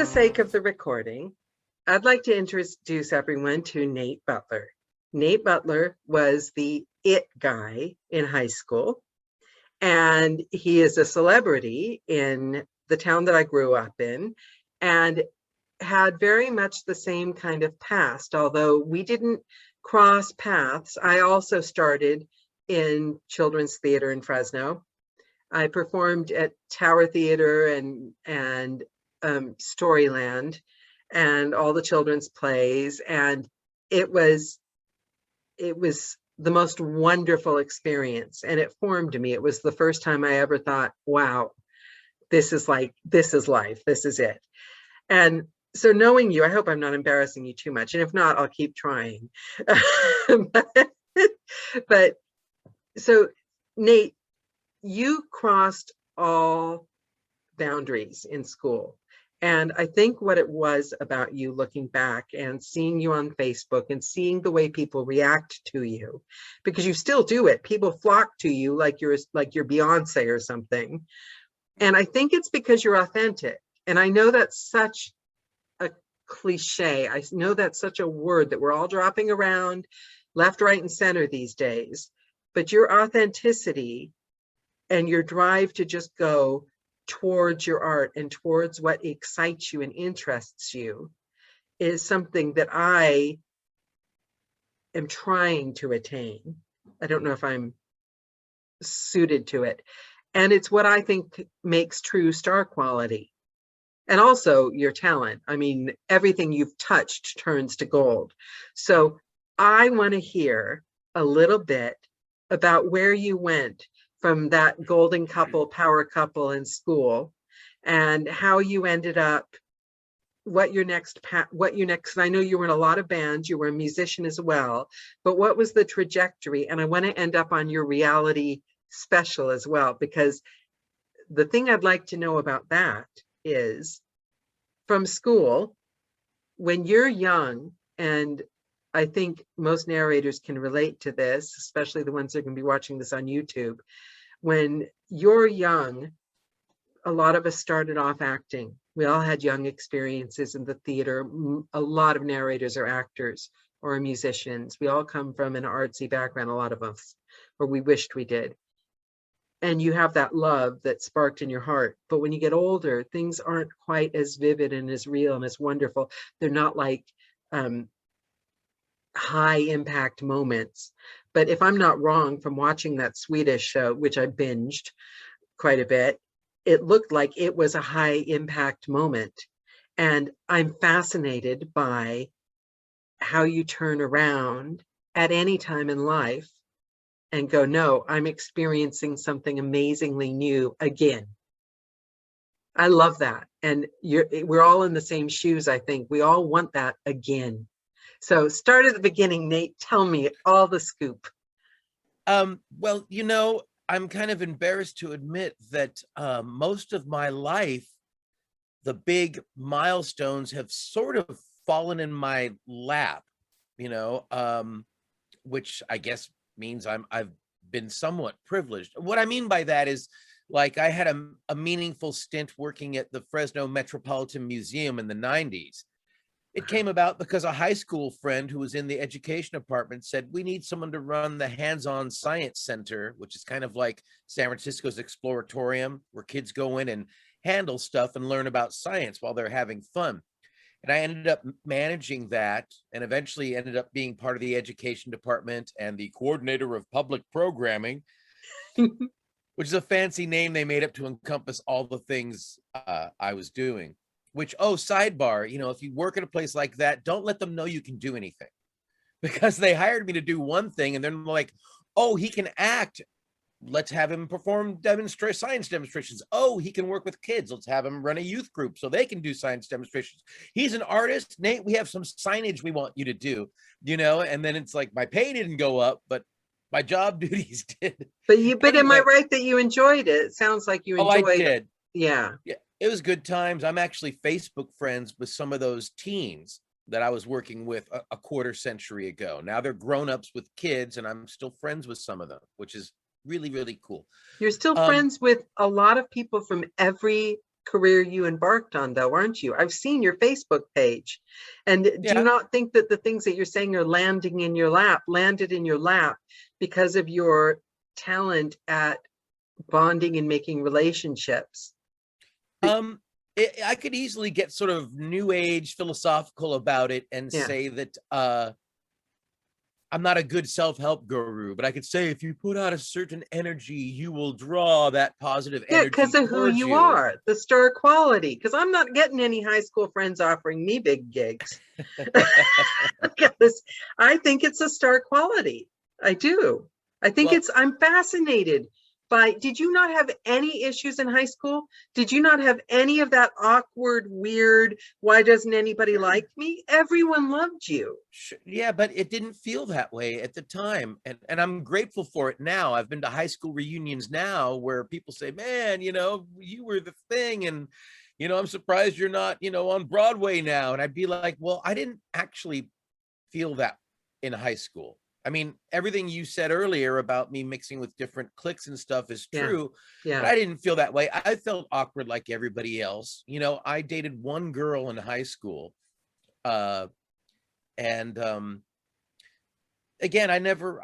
sake of the recording, I'd like to introduce everyone to Nate Butler. Nate Butler was the it guy in high school, and he is a celebrity in the town that I grew up in, and had very much the same kind of past, although we didn't cross paths. I also started in children's theater in Fresno. I performed at Tower Theater and Storyland and all the children's plays, and it was the most wonderful experience, and it formed me. It was the first time I ever thought, wow, this is life, this is it. And so knowing you, I hope I'm not embarrassing you too much, and if not, I'll keep trying. but so Nate, you crossed all boundaries in school. And I think what it was about you, looking back and seeing you on Facebook and seeing the way people react to you, because you still do it. People flock to you like you're Beyonce or something. And I think it's because you're authentic. And I know that's such a cliche. I know that's such a word that we're all dropping around left, right, and center these days. But your authenticity and your drive to just go towards your art and towards what excites you and interests you is something that I am trying to attain. I don't know if I'm suited to it. And it's what I think makes true star quality. And also your talent. I mean, everything you've touched turns to gold. So I want to hear a little bit about where you went from that golden couple, power couple in school, and how you ended up, what your next, I know you were in a lot of bands, you were a musician as well, but what was the trajectory? And I want to end up on your reality special as well, because the thing I'd like to know about that is from school, when you're young, and I think most narrators can relate to this, especially the ones that are going to be watching this on YouTube. When you're young, a lot of us started off acting. We all had young experiences in the theater. A lot of narrators are actors or musicians. We all come from an artsy background, a lot of us, or we wished we did. And you have that love that sparked in your heart. But when you get older, things aren't quite as vivid and as real and as wonderful. They're not like high impact moments. But if I'm not wrong, from watching that Swedish show, which I binged quite a bit, it looked like it was a high impact moment. And I'm fascinated by how you turn around at any time in life and go, no, I'm experiencing something amazingly new again. I love that. And we're all in the same shoes, I think. We all want that again. So start at the beginning, Nate. Tell me all the scoop. Well, you know, I'm kind of embarrassed to admit that most of my life, the big milestones have sort of fallen in my lap, you know, which I guess means I've been somewhat privileged. What I mean by that is, like, I had a meaningful stint working at the Fresno Metropolitan Museum in the 90s. It came about because a high school friend who was in the education department said, we need someone to run the hands-on science center, which is kind of like San Francisco's Exploratorium, where kids go in and handle stuff and learn about science while they're having fun. And I ended up managing that, and eventually ended up being part of the education department and the coordinator of public programming, which is a fancy name they made up to encompass all the things I was doing. Which, oh, sidebar, you know, if you work at a place like that, don't let them know you can do anything, because they hired me to do one thing and then like, oh, he can act. Let's have him perform science demonstrations. Oh, he can work with kids. Let's have him run a youth group so they can do science demonstrations. He's an artist. Nate, we have some signage we want you to do, you know, and then it's like my pay didn't go up, but my job duties did. But am I right that you enjoyed it? It sounds like you enjoyed it. Oh, I did. Yeah. It was good times. I'm actually Facebook friends with some of those teens that I was working with a quarter century ago. Now they're grown-ups with kids, and I'm still friends with some of them, which is really, really cool. You're still friends with a lot of people from every career you embarked on, though, aren't you? I've seen your Facebook page. And do you Yeah. not think that the things that you're saying are landed in your lap because of your talent at bonding and making relationships? I could easily get sort of new age philosophical about it and Yeah. say that I'm not a good self-help guru, but I could say if you put out a certain energy, you will draw that positive Yeah, energy because of who towards you you. are, the star quality. Because I'm not getting any high school friends offering me big gigs. Because I think it's a star quality. I do. I think Well, I'm fascinated by, did you not have any issues in high school? Did you not have any of that awkward, weird, why doesn't anybody like me? Everyone loved you. yeah, but it didn't feel that way at the time. And I'm grateful for it now. I've been to high school reunions now where people say, man, you were the thing. And, I'm surprised you're not, on Broadway now. And I'd be like, well, I didn't actually feel that in high school. I mean, everything you said earlier about me mixing with different cliques and stuff is Yeah. true, but Yeah. I didn't feel that way. I felt awkward like everybody else. I dated one girl in high school. And again, I never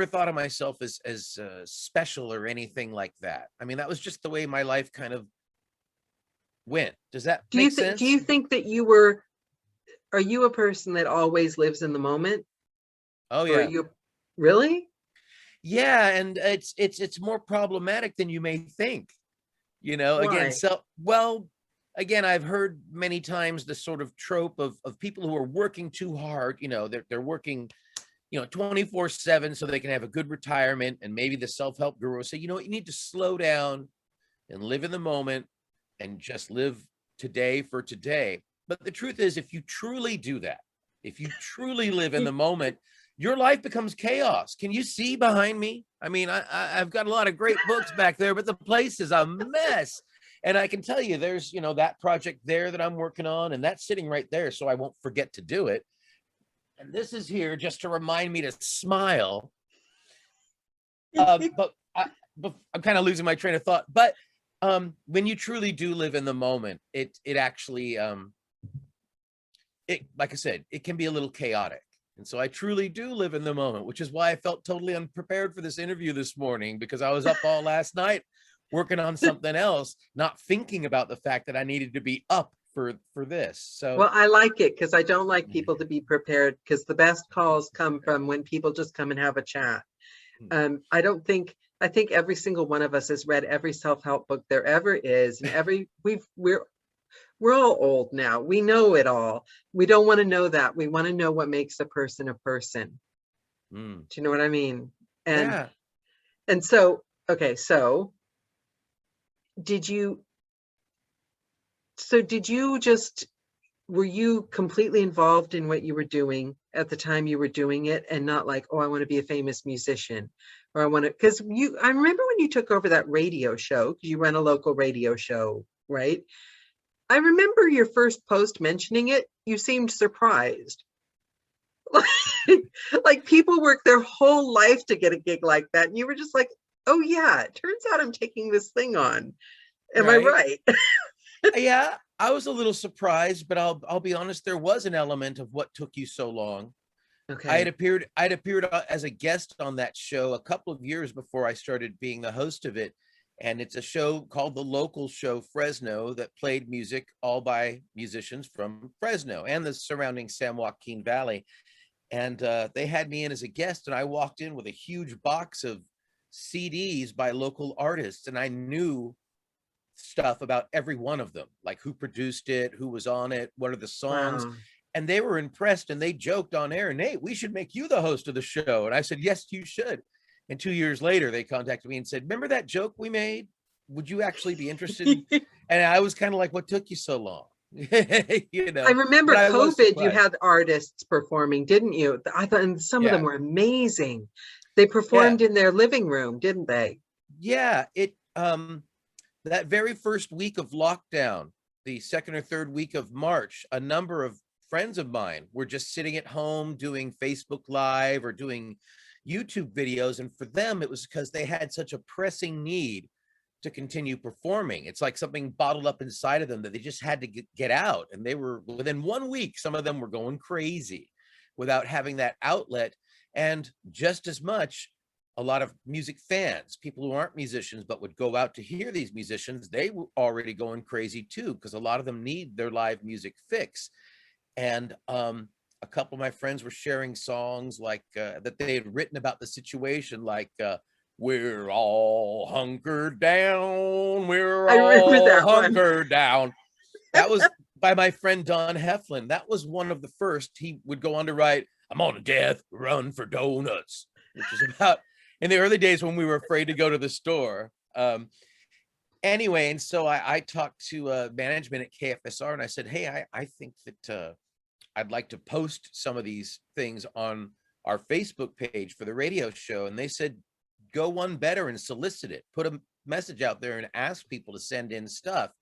thought of myself as special or anything like that. I mean, that was just the way my life kind of went. Does that make sense? Do you think that are you a person that always lives in the moment? Oh Or are yeah. you really? Yeah, and it's more problematic than you may think. Again, Why? again, I've heard many times the sort of trope of people who are working too hard. They're working 24/7 so they can have a good retirement, and maybe the self-help guru will say, you need to slow down and live in the moment and just live today for today. But the truth is, if you truly do that, if you truly live in the moment, your life becomes chaos. Can you see behind me? I mean, I've got a lot of great books back there, but the place is a mess. And I can tell you there's, that project there that I'm working on, and that's sitting right there so I won't forget to do it. And this is here just to remind me to smile. But I'm kind of losing my train of thought. But when you truly do live in the moment, it actually, like I said, it can be a little chaotic. And so I truly do live in the moment, which is why I felt totally unprepared for this interview this morning, because I was up all last night working on something else, not thinking about the fact that I needed to be up for this. So Well, I like it because I don't like people to be prepared, because the best calls come from when people just come and have a chat. I think every single one of us has read every self-help book there ever is, and we're all old now. We know it all. We don't want to know that. We want to know what makes a person a person. Do you know what I mean? Yeah. And so, okay, so did you just, were you completely involved in what you were doing at the time you were doing it, and not like, oh, I want to be a famous musician, or I want to, because I remember when you took over that radio show, because you run a local radio show, right? I remember your first post mentioning it. You seemed surprised. Like people work their whole life to get a gig like that. And you were just like, oh yeah, it turns out I'm taking this thing on. Am I right? Yeah, I was a little surprised, but I'll be honest, there was an element of what took you so long. Okay. I'd appeared as a guest on that show a couple of years before I started being the host of it. And it's a show called the local show Fresno that played music all by musicians from Fresno and the surrounding San Joaquin Valley. And they had me in as a guest, and I walked in with a huge box of CDs by local artists, and I knew stuff about every one of them, like who produced it, who was on it, what are the songs. Wow. And they were impressed, and they joked on air, Nate, we should make you the host of the show. And I said, yes, you should. And 2 years later, they contacted me and said, remember that joke we made? Would you actually be interested? And I was kind of like, what took you so long? I remember but I was COVID, you surprised. had artists performing, didn't you? I thought, and some of them Yeah. were amazing. They performed in their living room, didn't they? Yeah, that very first week of lockdown, the second or third week of March, a number of friends of mine were just sitting at home doing Facebook Live or doing YouTube videos. And for them, it was because they had such a pressing need to continue performing. It's like something bottled up inside of them that they just had to get out. And they were, within 1 week, some of them were going crazy without having that outlet. And just as much, a lot of music fans, people who aren't musicians but would go out to hear these musicians, they were already going crazy too, because a lot of them need their live music fix. And a couple of my friends were sharing songs like that they had written about the situation, like we're all hunkered down, we're I remember all that one. hunkered down. That was by my friend Don Heflin. That was one of the first. He would go on to write, I'm on a death run for donuts, which is about in the early days when we were afraid to go to the store. Anyway, and so I talked to management at KFSR, and I said, hey, I think that I'd like to post some of these things on our Facebook page for the radio show. And they said, go one better and solicit it. Put a message out there and ask people to send in stuff.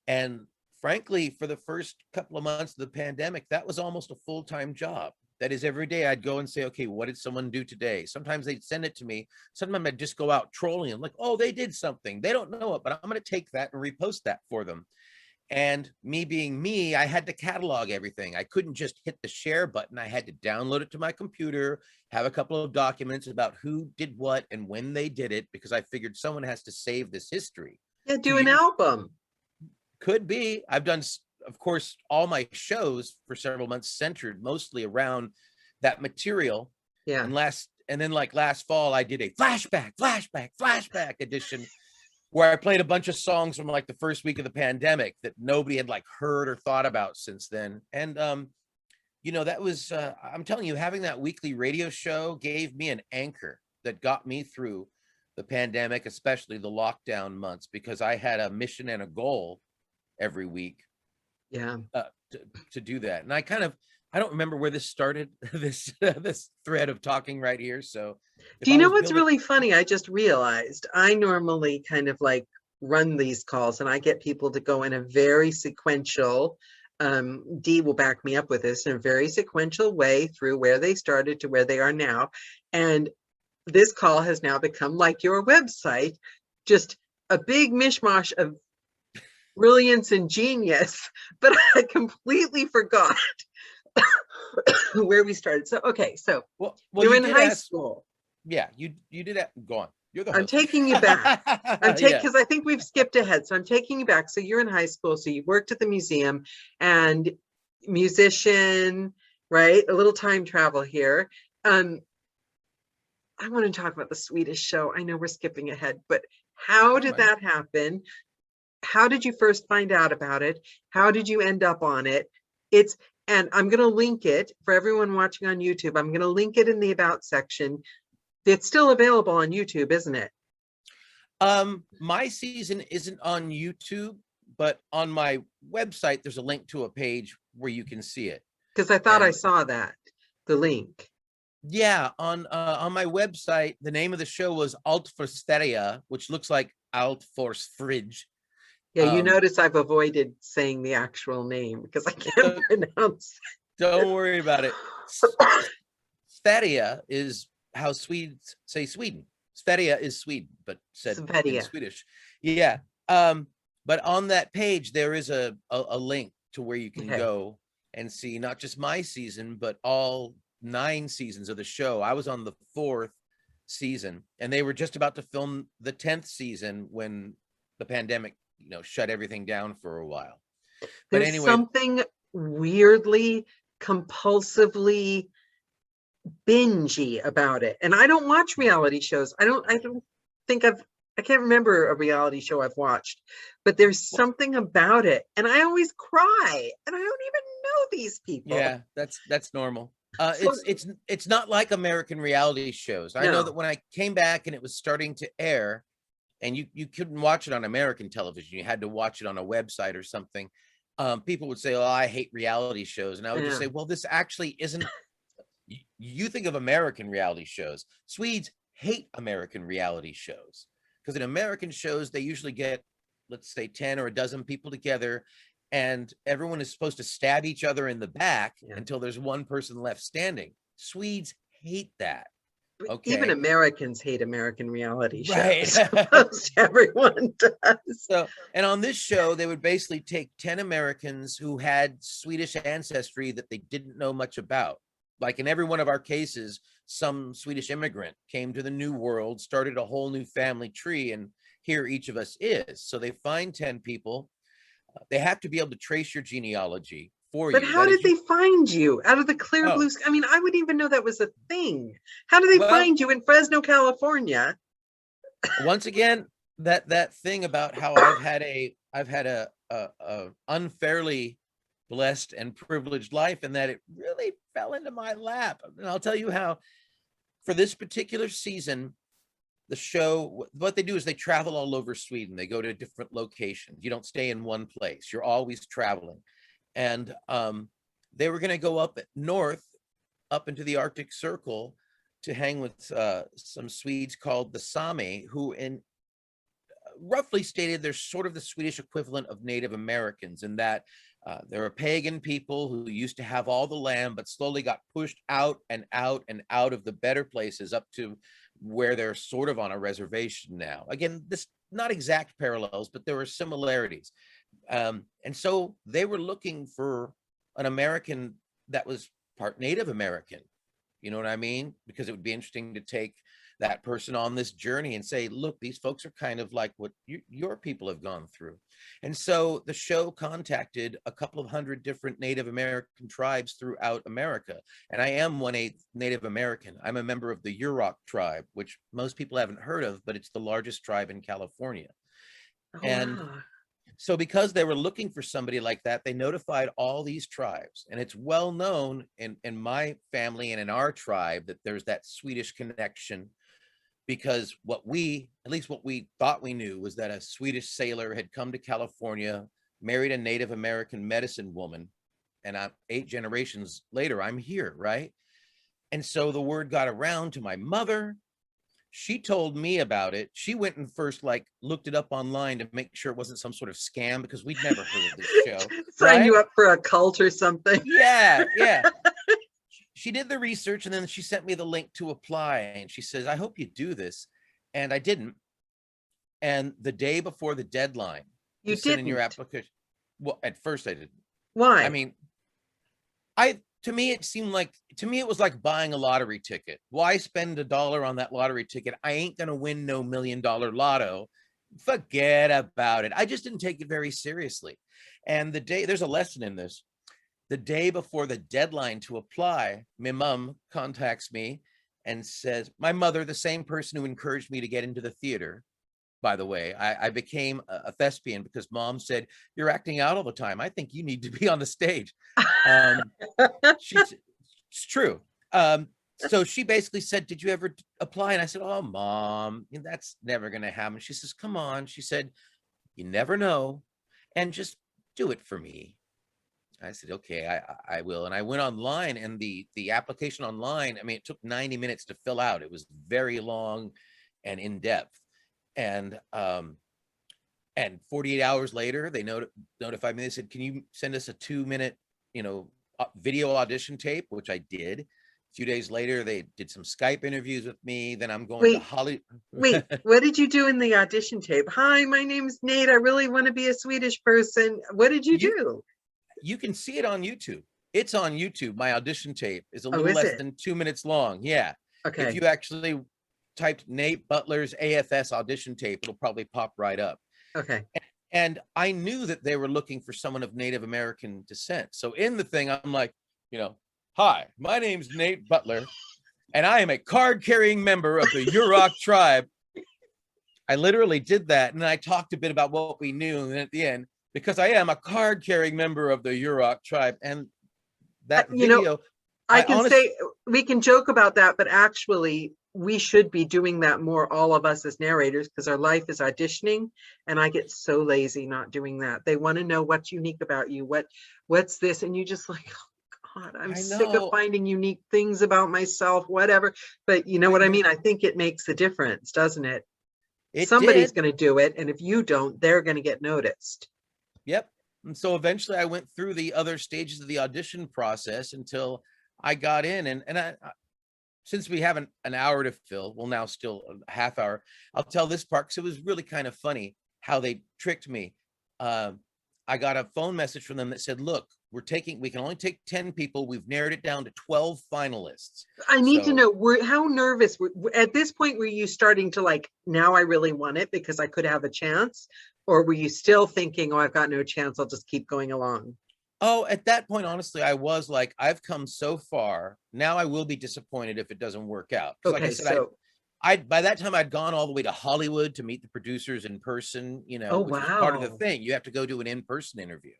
And frankly, for the first couple of months of the pandemic, that was almost a full-time job. That is, every day I'd go and say, okay, what did someone do today? Sometimes they'd send it to me. Sometimes I'd just go out trolling them, like, oh, they did something. They don't know it, but I'm going to take that and repost that for them. And me being me, I had to catalog everything. I couldn't just hit the share button. I had to download it to my computer, have a couple of documents about who did what and when they did it, because I figured someone has to save this history. Yeah, do an album. Could be. I've done, of course, all my shows for several months centered mostly around that material. Yeah. And then like last fall, I did a flashback edition where I played a bunch of songs from like the first week of the pandemic that nobody had like heard or thought about since then. And, you know, that was, I'm telling you, having that weekly radio show gave me an anchor that got me through the pandemic, especially the lockdown months, because I had a mission and a goal every week. Yeah. To do that. And I don't remember where this started, this thread of talking right here. So do you know what's really funny? I just realized I normally kind of like run these calls and I get people to go in a very sequential, Dee will back me up with this, in a very sequential way through where they started to where they are now. And this call has now become like your website, just a big mishmash of brilliance and genius, but I completely forgot where we started. So, okay, so well, you're in high school. Yeah, you did that. Go on. You're the host. I'm taking you back. Because I think we've skipped ahead. So I'm taking you back. So you're in high school. So you worked at the museum and musician, right? A little time travel here. I want to talk about the Swedish show. I know we're skipping ahead, but how did that happen? How did you first find out about it? How did you end up on it? And I'm going to link it for everyone watching on YouTube. I'm going to link it in the About section. It's still available on YouTube, isn't it? My season isn't on YouTube, but on my website, there's a link to a page where you can see it. Because I thought I saw that, the link. Yeah, on my website, the name of the show was Allt for Sverige, which looks like Allt for Fridge. Yeah, you notice I've avoided saying the actual name because I can't pronounce it. Don't worry about it. Sverige is how Swedes say Sweden. Sverige is Sweden, but said in Swedish. Yeah. But on that page, there is a link to where you can go and see not just my season, but all 9 seasons of the show. I was on the 4th season, and they were just about to film the 10th season when the pandemic, shut everything down for a while. But anyway, something weirdly, compulsively bingey about it. And I don't watch reality shows. I can't remember a reality show I've watched, but there's something about it. And I always cry and I don't even know these people. Yeah, that's normal. It's not like American reality shows. I know that when I came back and it was starting to air, and you couldn't watch it on American television, you had to watch it on a website or something. People would say, "Oh, I hate reality shows," and I would just say, "Well, this actually isn't." You think of American reality shows. Swedes hate American reality shows because in American shows they usually get, let's say, 10 or a dozen people together, and everyone is supposed to stab each other in the back until there's one person left standing. Swedes hate that. Even Okay. Americans hate American reality Right. shows. Most everyone does. So, and on this show, they would basically take 10 Americans who had Swedish ancestry that they didn't know much about. Like in every one of our cases, some Swedish immigrant came to the New World, started a whole new family tree, and here each of us is. So they find 10 people. They have to be able to trace your genealogy for But you. how That is did you. they find you out of the clear Oh, blue sky? I mean, I wouldn't even know that was a thing. How do they well, find you in Fresno, California? once again, that thing about how I've had a unfairly blessed and privileged life, and that it really fell into my lap. And I'll tell you how. For this particular season, the show, what they do is they travel all over Sweden. They go to different locations. You don't stay in one place. You're always traveling. And they were going to go up north, up into the Arctic Circle, to hang with some Swedes called the Sami, who in roughly stated they're sort of the Swedish equivalent of Native Americans, in that they're a pagan people who used to have all the land, but slowly got pushed out and out and out of the better places up to where they're sort of on a reservation now. Again, this not exact parallels, but there were similarities. And so they were looking for an American that was part Native American. You know what I mean? Because it would be interesting to take that person on this journey and say, look, these folks are kind of like what your people have gone through. And so the show contacted a couple of hundred different Native American tribes throughout America. And I am 1/8 Native American. I'm a member of the Yurok tribe, which most people haven't heard of, but it's the largest tribe in California. Oh, And wow. so because they were looking for somebody like that, they notified all these tribes. And it's well known in my family and in our tribe that there's that Swedish connection, because at least what we thought we knew, was that a Swedish sailor had come to California, married a Native American medicine woman, and 8 generations later, I'm here, right? And so the word got around to my mother. She told me about it. She went and first looked it up online to make sure it wasn't some sort of scam, because we'd never heard of this show, Sign you right? up for a cult or something. Yeah, yeah. She did the research, and then she sent me the link to apply, and she says, I hope you do this. And I didn't. And the day before the deadline to You send in your didn't. application, well, at first I didn't. I Why? mean, to me it was like buying a lottery ticket. Why spend $1 on that lottery ticket? I ain't gonna win no $1 million lotto. Forget about it. I just didn't take it very seriously. And there's a lesson in this. The day before the deadline to apply, my mom contacts me and says, my mother, the same person who encouraged me to get into the theater, by the way, I became a thespian because mom said, you're acting out all the time. I think you need to be on the stage. It's true. So she basically said, did you ever apply? And I said, oh, mom, that's never going to happen. She says, come on. She said, you never know. And just do it for me. I said, okay, I will. And I went online, and the application online, I mean, it took 90 minutes to fill out. It was very long and in depth. And 48 hours later, they notified me. They said, can you send us a 2-minute, video audition tape, which I did. A few days later, they did some Skype interviews with me. Then I'm going to Wait, Hollywood. wait, what did you do in the audition tape? Hi, my name's Nate. I really want to be a Swedish person. What did you you do? you can see it on YouTube. It's on YouTube. My audition tape is a Oh, little is less it? than 2 minutes long. Yeah. If Okay. you actually typed Nate Butler's AFS audition tape, it'll probably pop right up. Okay. And I knew that they were looking for someone of Native American descent. So in the thing, I'm like, hi, my name's Nate Butler, and I am a card-carrying member of the Yurok tribe. I literally did that, and I talked a bit about what we knew, and at the end, because I am a card-carrying member of the Yurok tribe, and that You know, video, I I can honestly, say we can joke about that, but actually we should be doing that more, all of us as narrators, because our life is auditioning, and I get so lazy not doing that. They want to know what's unique about you. What's this? And you just like, oh God, I'm I sick of know, finding unique things about myself, whatever. But you know I what I know, mean? I think it makes a difference, doesn't it? it Somebody's did. going to do it, and if you don't, they're going to get noticed. Yep. And so eventually I went through the other stages of the audition process until I got in, and since we have an hour to fill, well, now still a half hour, I'll tell this part because it was really kind of funny how they tricked me. I got a phone message from them that said, look, we can only take 10 people. We've narrowed it down to 12 finalists. I need to So, know, how nervous at this point were you starting to like, now I really want it because I could have a chance? Or were you still thinking, oh, I've got no chance, I'll just keep going along? oh, at that point, honestly, I was like, I've come so far. Now I will be disappointed if it doesn't work out. Because like I Okay, said, so, I by that time I'd gone all the way to Hollywood to meet the producers in person, oh, which was part of the wow. thing. You have to go do an in-person interview.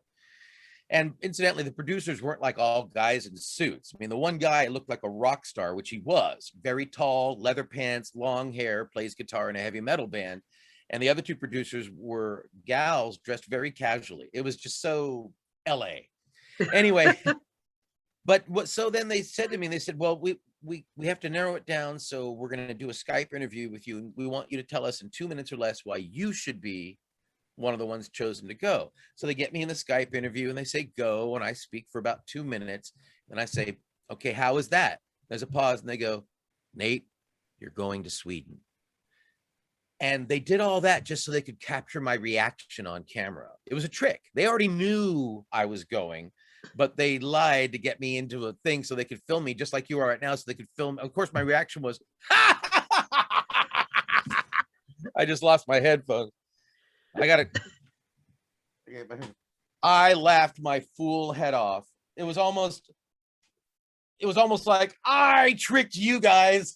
And incidentally, the producers weren't like all guys in suits. I mean, the one guy looked like a rock star, which he was, very tall, leather pants, long hair, plays guitar in a heavy metal band. And the other two producers were gals dressed very casually. It was just so LA. Anyway, so then they said to me, they said, well, we have to narrow it down. So we're going to do a Skype interview with you. And we want you to tell us in 2 minutes or less why you should be one of the ones chosen to go. So they get me in the Skype interview and they say, go. And I speak for about 2 minutes. And I say, okay, how is that? There's a pause and they go, Nate, you're going to Sweden. And they did all that just so they could capture my reaction on camera. It was a trick. They already knew I was going, but they lied to get me into a thing so they could film me just like you are right now. So they could film. Of course, my reaction was, I just lost my headphones. I laughed my fool head off. It was almost like I tricked you guys,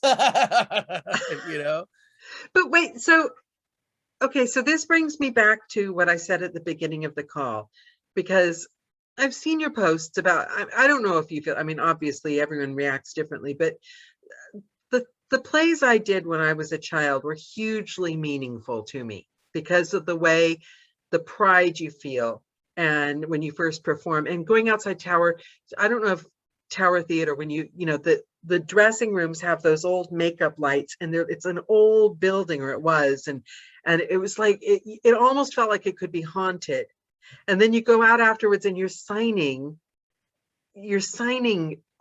But wait, so, okay, so this brings me back to what I said at the beginning of the call, because I've seen your posts about, I don't know if you feel, I mean, obviously everyone reacts differently, but the plays I did when I was a child were hugely meaningful to me because of the way, the pride you feel. And when you first perform and going outside Tower, I don't know if Tower Theater, when the dressing rooms have those old makeup lights and it's an old building, or it was, and it was like, it almost felt like it could be haunted. And then you go out afterwards and you're signing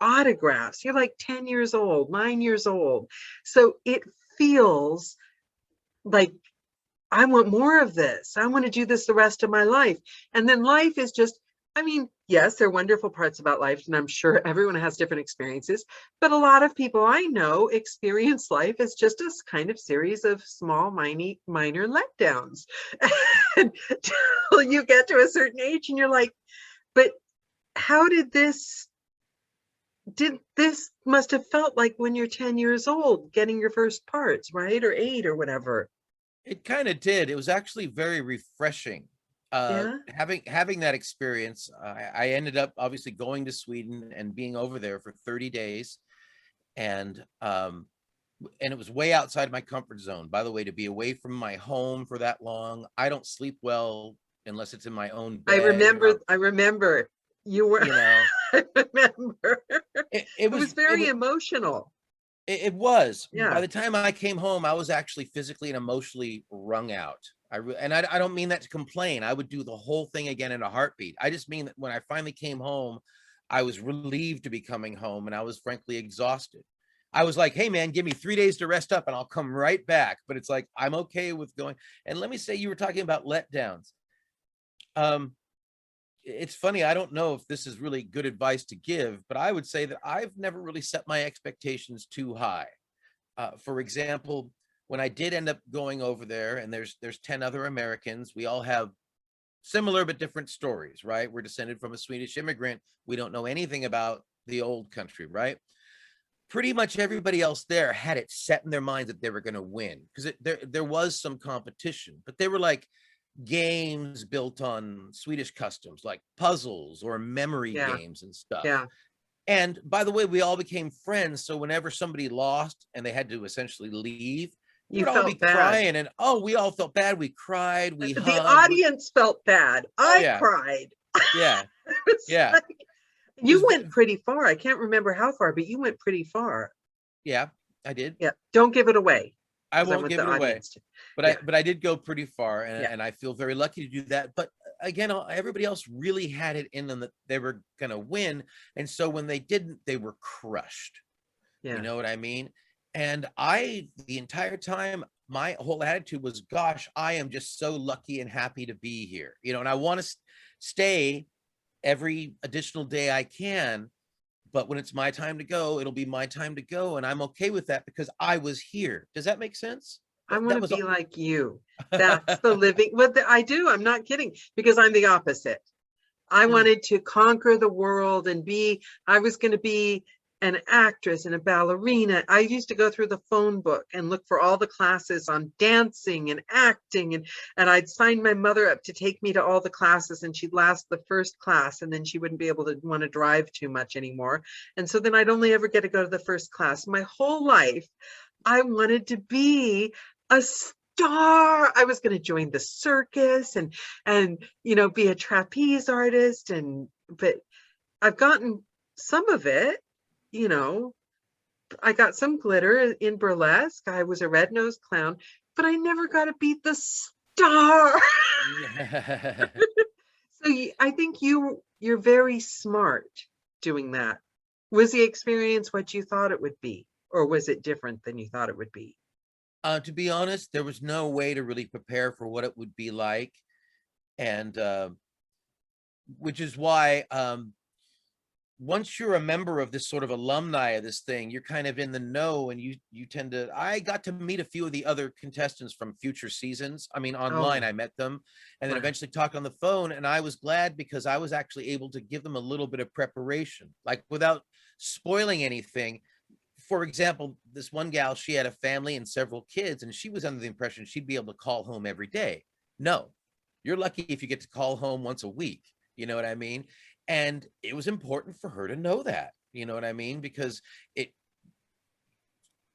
autographs. You're like 10 years old, 9 years old. So it feels like, I want more of this. I want to do this the rest of my life. And then life is just, I mean, yes, there are wonderful parts about life, and I'm sure everyone has different experiences, but a lot of people I know experience life as just a kind of series of small, minor letdowns until you get to a certain age and you're like, but how did this must have felt like when you're 10 years old, getting your first parts, right? Or 8 or whatever. It kind of did. It was actually very refreshing. Yeah. Having that experience. I ended up obviously going to Sweden and being over there for 30 days. And it was way outside my comfort zone. By the way, to be away from my home for that long, I don't sleep well unless it's in my own bed. I remember you were, I remember. It was very emotional. It was. Yeah. By the time I came home, I was actually physically and emotionally wrung out. I don't mean that to complain. I would do the whole thing again in a heartbeat. I just mean that when I finally came home, I was relieved to be coming home, and I was frankly exhausted. I was like, hey man, give me 3 days to rest up and I'll come right back. But it's like, I'm okay with going. And let me say, you were talking about letdowns. It's funny, I don't know if this is really good advice to give, but I would say that I've never really set my expectations too high. For example, when I did end up going over there, and there's 10 other Americans, we all have similar but different stories, right? We're descended from a Swedish immigrant. We don't know anything about the old country, right? Pretty much everybody else there had it set in their minds that they were going to win, because there was some competition, but they were like games built on Swedish customs, like puzzles or memory games and stuff. Yeah. And by the way, we all became friends. So whenever somebody lost and they had to essentially leave, we would all be crying, and we all felt bad. We cried. We hugged. The audience felt bad. I cried. Yeah. Yeah. Like, you went pretty far. I can't remember how far, but you went pretty far. Yeah, I did. Yeah. Don't give it away. I won't give it away. But I did go pretty far, and I feel very lucky to do that. But again, everybody else really had it in them that they were going to win. And so when they didn't, they were crushed. You Yeah. know what I mean? And the entire time, my whole attitude was, gosh, I am just so lucky and happy to be here, and I want to stay every additional day I can. But when it's my time to go, it'll be my time to go. And I'm okay with that because I was here. Does that make sense? I want That to was be all. like you. That's the living, I do. I'm not kidding, because I'm the opposite. I Mm. wanted to conquer the world and I was going to be an actress and a ballerina. I used to go through the phone book and look for all the classes on dancing and acting. And I'd sign my mother up to take me to all the classes, and she'd last the first class, and then she wouldn't be able to want to drive too much anymore. And so then I'd only ever get to go to the first class. My whole life, I wanted to be a star. I was going to join the circus and be a trapeze artist, but I've gotten some of it. you know I got some glitter in burlesque. I was a red-nosed clown, but I never got to beat the star. So I think you're very smart doing that. Was the experience what you thought it would be, or was it different than you thought it would be? To be honest, there was no way to really prepare for what it would be like. And which is why once you're a member of this sort of alumni of this thing, you're kind of in the know, and you tend to. I got to meet a few of the other contestants from future seasons. I mean, online, Oh, I met them, and then wow. eventually talked on the phone. And I was glad because I was actually able to give them a little bit of preparation, like without spoiling anything. For example, this one gal, she had a family and several kids, and she was under the impression she'd be able to call home every day. No, you're lucky if you get to call home once a week. You know what I mean? And it was important for her to know that. You know what I mean? Because it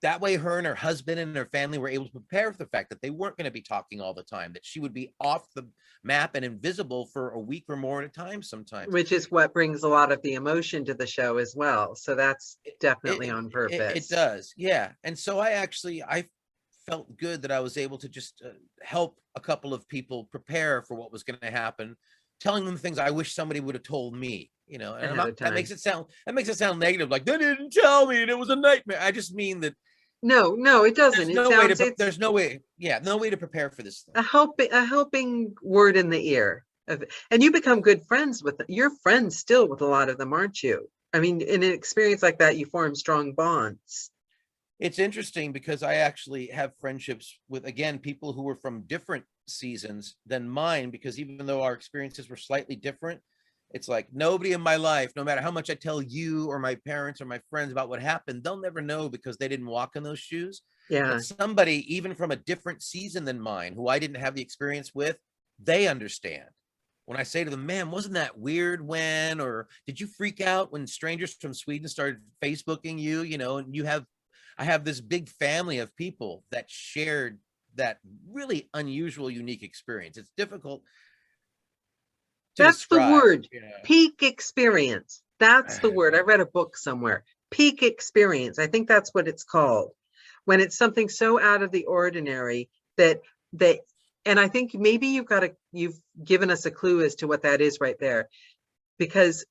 that way her and her husband and her family were able to prepare for the fact that they weren't going to be talking all the time, that she would be off the map and invisible for a week or more at a time sometimes. Which is what brings a lot of the emotion to the show as well. So that's it, definitely it, on it purpose. does, yeah. And so I felt good that I was able to just help a couple of people prepare for what was going to happen, telling them things I wish somebody would have told me. And I'm Ahead not, of time. that makes it sound negative, like they didn't tell me and it was a nightmare. I just mean that No, it doesn't. It sounds, it's there's no way, yeah, no way to prepare for this thing. a helping word in the ear and you become good friends with them. You're friends still with a lot of them, aren't you? I mean, in an experience like that, you form strong bonds. It's interesting because I actually have friendships with, again, people who were from different seasons than mine, because even though our experiences were slightly different, it's like nobody in my life, no matter how much I tell you or my parents or my friends about what happened, they'll never know because they didn't walk in those shoes. But Yeah. somebody, even from a different season than mine, who I didn't have the experience with, they understand. When I say to them, man, wasn't that weird when, or did you freak out when strangers from Sweden started Facebooking you, and I have this big family of people that shared that really unusual, unique experience. It's difficult to That's the describe. word. Peak experience. That's the word. I read a book somewhere. Peak experience. I think that's what it's called. When it's something so out of the ordinary that and I think maybe you've given us a clue as to what that is right there, because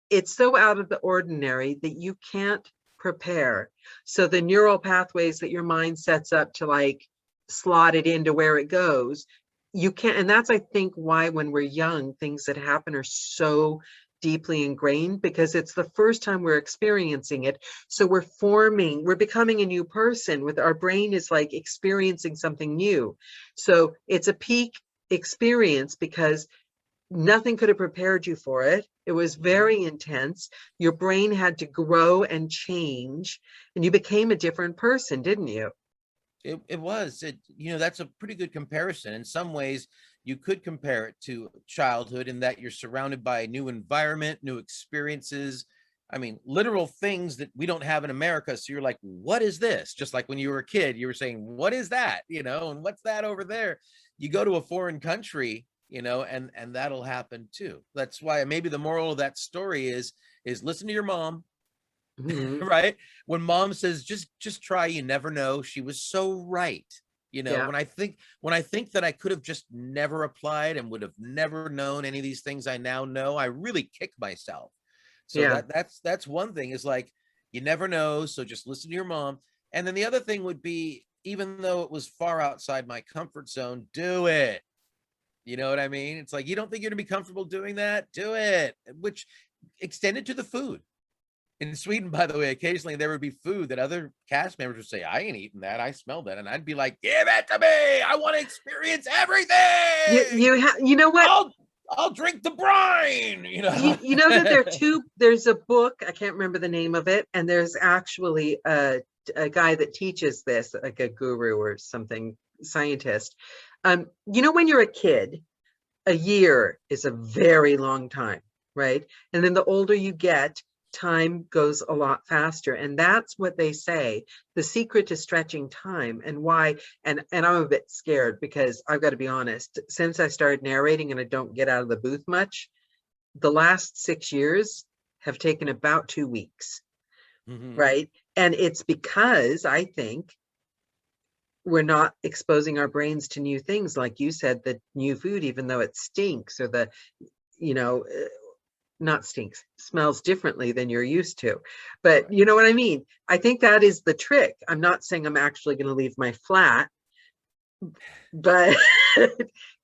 it's so out of the ordinary that you can't prepare. So the neural pathways that your mind sets up to like slot it into where it goes, you can't. And that's, I think, why when we're young, things that happen are so deeply ingrained, because it's the first time we're experiencing it. So we're becoming a new person, with our brain is like experiencing something new. So it's a peak experience because nothing could have prepared you for it. It was very intense. Your brain had to grow and change, and you became a different person, didn't you? It was that's a pretty good comparison. In some ways you could compare it to childhood, in that you're surrounded by a new environment, new experiences. I mean, literal things that we don't have in America. So you're like, what is this? Just like when you were a kid, you were saying, what is that? And what's that over there? You go to a foreign country, and that'll happen too. That's why maybe the moral of that story is listen to your mom. Mhm. Right? When mom says just try, you never know, she was so right. Yeah, When I think that I could have just never applied and would have never known any of these things I now know, I really kick myself. So yeah. that's one thing, is like, You never know, so just listen to your mom. And then the other thing would be, even though it was far outside my comfort zone, do it. You know what I mean? It's like, you don't think you're gonna be comfortable doing that? Do it. Which extended to the food. In Sweden, by the way, occasionally there would be food that other cast members would say, I ain't eating that. I smelled that. And I'd be like, give it to me. I want to experience everything. You know what? I'll drink the brine, you know. You know that there's a book, I can't remember the name of it, and there's actually a guy that teaches this, like a guru or something, scientist. You know, when you're a kid, a year is a very long time, right? And then the older you get, time goes a lot faster. And that's what they say, the secret to stretching time, and why. And I'm a bit scared, because I've got to be honest, since I started narrating and I don't get out of the booth much, the last 6 years have taken about 2 weeks. Right? And it's because I think we're not exposing our brains to new things, like you said, the new food, even though it stinks, or the, you know, not stinks, smells differently than you're used to. But you know what I mean? I think that is the trick. I'm not saying I'm actually going to leave my flat, but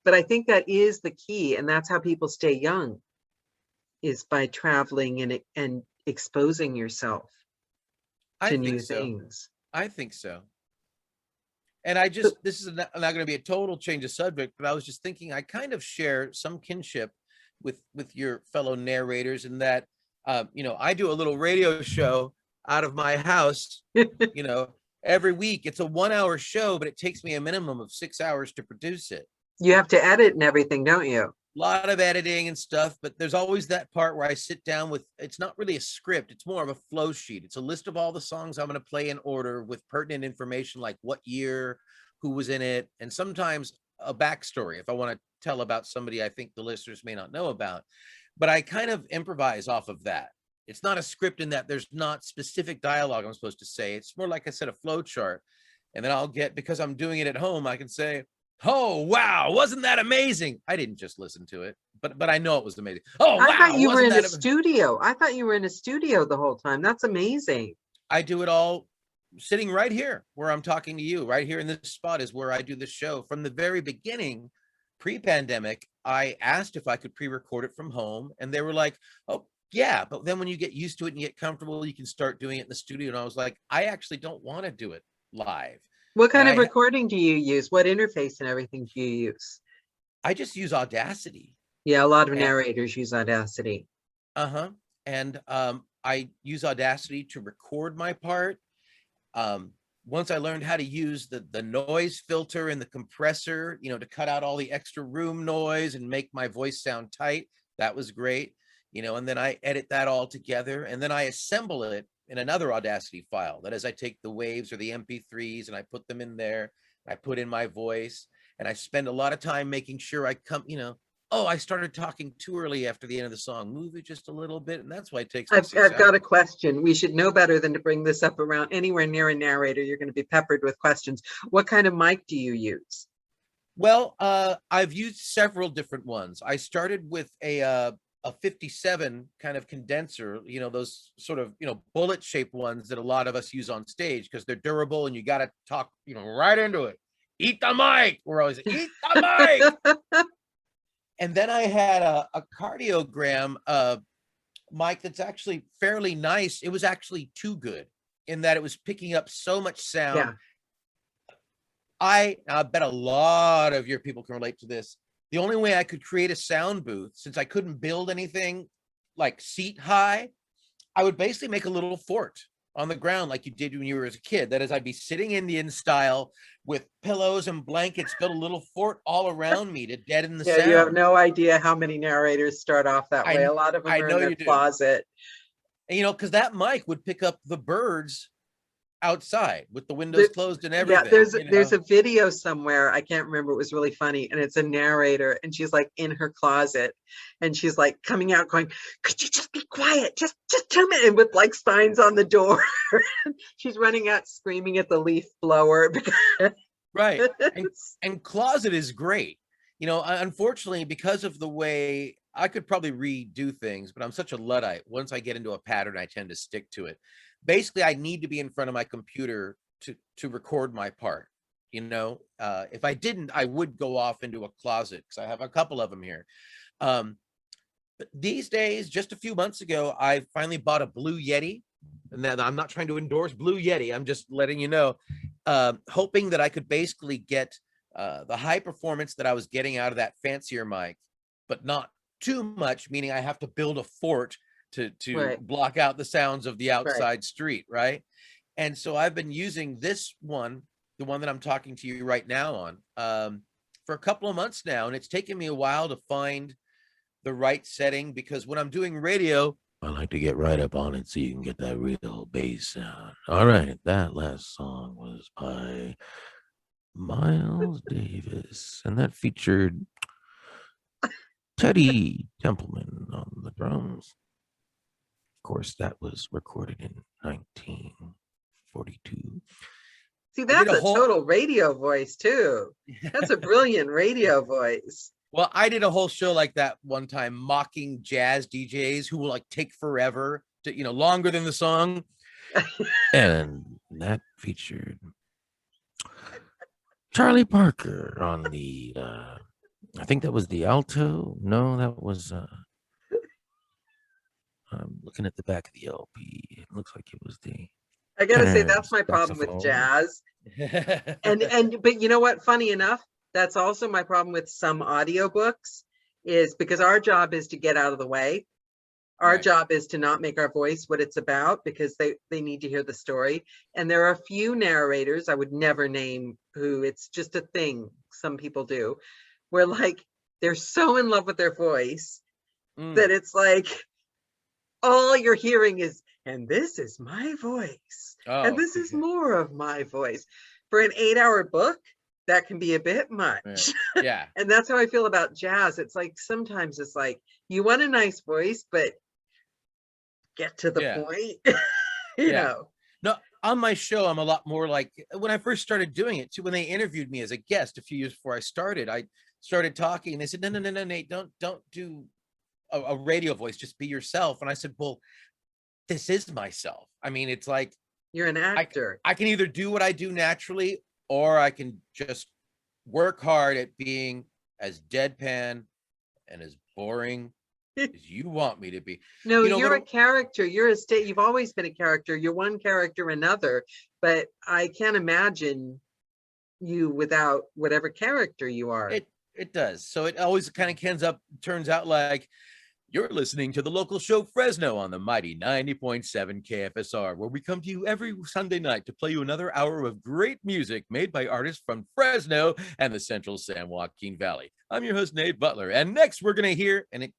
but I think that is the key, and that's how people stay young, is by traveling and exposing yourself to new things. I think so. And I just, this is not going to be a total change of subject, but I was just thinking, I kind of share some kinship with your fellow narrators, in that, you know, I do a little radio show out of my house, you know, every week. It's a 1-hour show, but it takes me a minimum of 6 hours to produce it. You have to edit and everything, don't you? A lot of editing and stuff, but there's always that part where I sit down with, it's not really a script, it's more of a flow sheet. It's a list of all the songs I'm going to play in order, with pertinent information like what year, who was in it, and sometimes a backstory if I want to tell about somebody I think the listeners may not know about. But I kind of improvise off of that. It's not a script, in that there's not specific dialogue I'm supposed to say. It's more, like I said, a flow chart. And then I'll get, because I'm doing it at home, I can say, oh, wow, wasn't that amazing? I didn't just listen to it, but I know it was amazing. Oh, I wow, thought you were in a studio. I thought you were in a studio the whole time. That's amazing. I do it all sitting right here where I'm talking to you. Right here in this spot is where I do the show. From the very beginning, pre-pandemic, I asked if I could pre-record it from home, and they were like, oh, yeah, but then when you get used to it and you get comfortable, you can start doing it in the studio. And I was like, I actually don't want to do it live. What kind of recording do you use? What interface and everything do you use? I just use Audacity. Yeah, a lot of narrators use Audacity. And I use Audacity to record my part. Once I learned how to use the noise filter and the compressor, you know, to cut out all the extra room noise and make my voice sound tight, that was great. You know, and then I edit that all together, and then I assemble it in another Audacity file. That is, I take the waves or the MP3s and I put them in there. I put in my voice, and I spend a lot of time making sure I come, you know, oh, I started talking too early after the end of the song. Move it just a little bit, and that's why it takes me 6 hours. I've got a question. We should know better than to bring this up around anywhere near a narrator. You're going to be peppered with questions. What kind of mic do you use? Well, I've used several different ones. I started with a 57 kind of condenser, you know, those sort of, you know, bullet shaped ones that a lot of us use on stage because they're durable and you got to talk, you know, right into it. Eat the mic. We're always eat the mic. And then I had a cardiogram mic that's actually fairly nice. It was actually too good in that it was picking up so much sound. Yeah. I bet a lot of your people can relate to this. The only way I could create a sound booth, since I couldn't build anything like seat high, I would basically make a little fort on the ground like you did when you were as a kid. That is, I'd be sitting Indian style with pillows and blankets, build a little fort all around me to deaden the sound. You have no idea how many narrators start off that way. A lot of them are in their closet. And, you know, because that mic would pick up the birds outside with the windows closed and everything. Yeah, there's a video somewhere, I can't remember, it was really funny, and it's a narrator and she's like in her closet and she's like coming out going, could you just be quiet, just 2 minutes, and with like signs on the door. She's running out screaming at the leaf blower. Right. And closet is great. You know, unfortunately, because of the way I could probably redo things, but I'm such a Luddite. Once I get into a pattern, I tend to stick to it. basically I need to be in front of my computer to record my part. You know, if I didn't, I would go off into a closet because I have a couple of them here. But these days, just a few months ago, I finally bought a Blue Yeti. And then I'm not trying to endorse Blue Yeti. I'm just letting you know, hoping that I could basically get the high performance that I was getting out of that fancier mic, but not too much, meaning I have to build a fort to Right. block out the sounds of the Right. outside street, right? And so I've been using this one, the one that I'm talking to you right now on, for a couple of months now, and it's taken me a while to find the right setting, because when I'm doing radio, I like to get right up on it so you can get that real bass sound. All right, that last song was by Miles Davis, and that featured Teddy Templeman on the drums. Of course, that was recorded in 1942. See, that's a total radio voice too. That's a brilliant radio voice. Well, I did a whole show like that one time, mocking jazz DJs who will like take forever to, you know, longer than the song. And that featured Charlie Parker on the, I think that was the alto. No, that was, I'm looking at the back of the LP. It looks like it was the. I gotta say, that's my problem with jazz. But you know what? Funny enough, that's also my problem with some audiobooks, is because our job is to get out of the way. Our job is to not make our voice what it's about, because they need to hear the story. And there are a few narrators, I would never name who, it's just a thing some people do, where like they're so in love with their voice that it's like all you're hearing is, and this is my voice, and this is more of my voice. For an 8-hour book, that can be a bit much. Yeah. And that's how I feel about jazz. It's like, sometimes it's like, you want a nice voice, but get to the point. you know. No, on my show, I'm a lot more like, when I first started doing it too, when they interviewed me as a guest a few years before I started talking, and they said, no, Nate, don't do a radio voice, just be yourself. And I said, well, this is myself. I mean, it's like, you're an actor. I can either do what I do naturally, or I can just work hard at being as deadpan and as boring as you want me to be. No, you're a character. You've always been a character. You're one character, another. But I can't imagine you without whatever character you are. It does. So it always kind of turns out like, you're listening to the local show Fresno on the mighty 90.7 KFSR, where we come to you every Sunday night to play you another hour of great music made by artists from Fresno and the Central San Joaquin Valley. I'm your host, Nate Butler. And next we're going to hear, and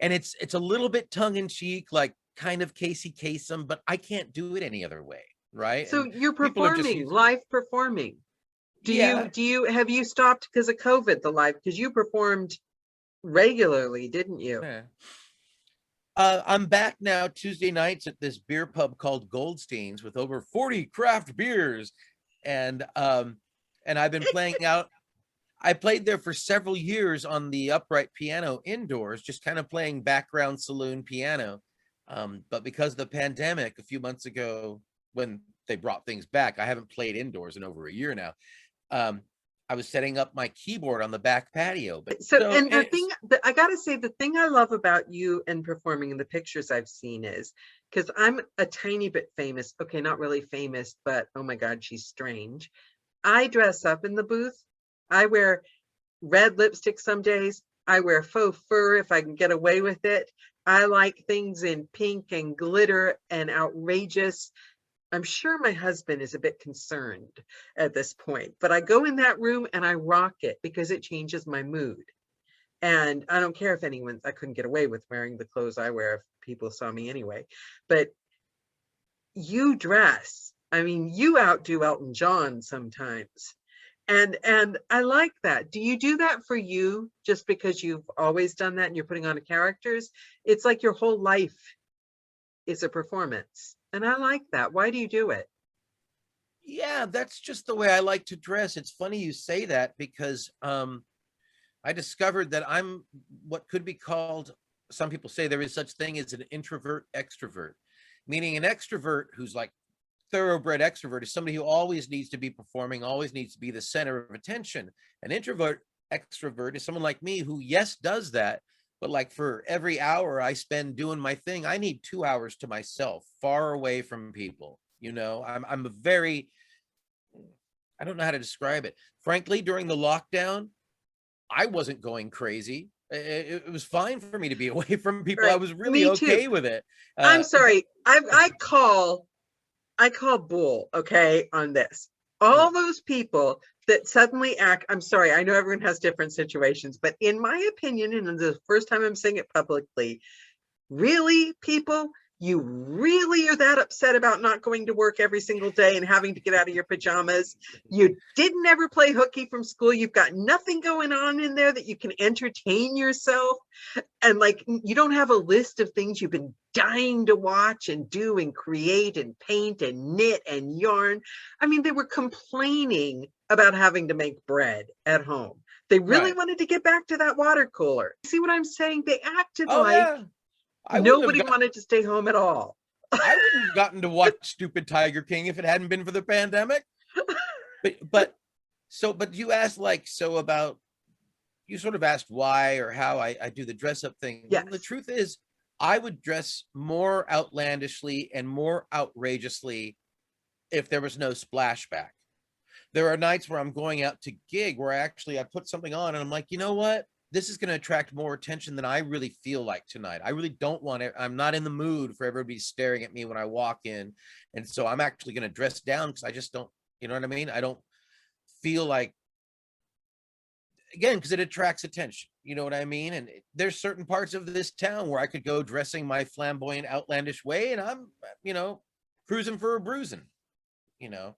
it's a little bit tongue-in-cheek, like kind of Casey Kasem, but I can't do it any other way, right? So and you're performing, live performing. Have you stopped because of COVID, the live, because you performed regularly, didn't you? Yeah. I'm back now Tuesday nights at this beer pub called Goldstein's with over 40 craft beers. And I've been playing out. I played there for several years on the upright piano indoors, just kind of playing background saloon piano. But because of the pandemic a few months ago, when they brought things back, I haven't played indoors in over a year now. I was setting up my keyboard on the back patio. And the thing that I gotta say, the thing I love about you and performing in the pictures I've seen is, because I'm a tiny bit famous. Okay, not really famous, but oh my God, she's strange. I dress up in the booth. I wear red lipstick some days. I wear faux fur if I can get away with it. I like things in pink and glitter and outrageous. I'm sure my husband is a bit concerned at this point, but I go in that room and I rock it because it changes my mood. And I don't care if I couldn't get away with wearing the clothes I wear if people saw me anyway. But you dress, I mean, you outdo Elton John sometimes. And I like that. Do you do that for you just because you've always done that and you're putting on characters? It's like your whole life is a performance. And I like that. Why do you do it? Yeah, that's just the way I like to dress. It's funny you say that, because I discovered that I'm what could be called, some people say there is such thing as an introvert extrovert. meaning an extrovert who's like thoroughbred extrovert is somebody who always needs to be performing, always needs to be the center of attention. An introvert extrovert is someone like me who, yes, does that, but like for every hour I spend doing my thing, I need 2 hours to myself, far away from people. You know, I'm a very, I don't know how to describe it. Frankly, during the lockdown, I wasn't going crazy. It was fine for me to be away from people. I Right. was really Me okay too. with it. I'm sorry. I call bull, okay, on this. All those people that suddenly act, I'm sorry, I know everyone has different situations, but in my opinion, and the first time I'm saying it publicly, really, people, you really are that upset about not going to work every single day and having to get out of your pajamas? You didn't ever play hooky from school. You've got nothing going on in there that you can entertain yourself. And like, you don't have a list of things you've been dying to watch and do and create and paint and knit and yarn. I mean, they were complaining about having to make bread at home. They really Right. wanted to get back to that water cooler. See what I'm saying? They acted Oh like yeah. I wouldn't have nobody wanted to stay home at all. I wouldn't have gotten to watch stupid Tiger King if it hadn't been for the pandemic. But you asked like, so about, you sort of asked why or how I do the dress up thing. Yes. Well, the truth is I would dress more outlandishly and more outrageously if there was no splashback. There are nights where I'm going out to gig where I put something on and I'm like, you know what? This is going to attract more attention than I really feel like tonight. I really don't want it. I'm not in the mood for everybody staring at me when I walk in. And so I'm actually going to dress down because I just don't, you know what I mean? I don't feel like, again, because it attracts attention. You know what I mean? And there's certain parts of this town where I could go dressing my flamboyant, outlandish way and I'm, cruising for a bruising, you know?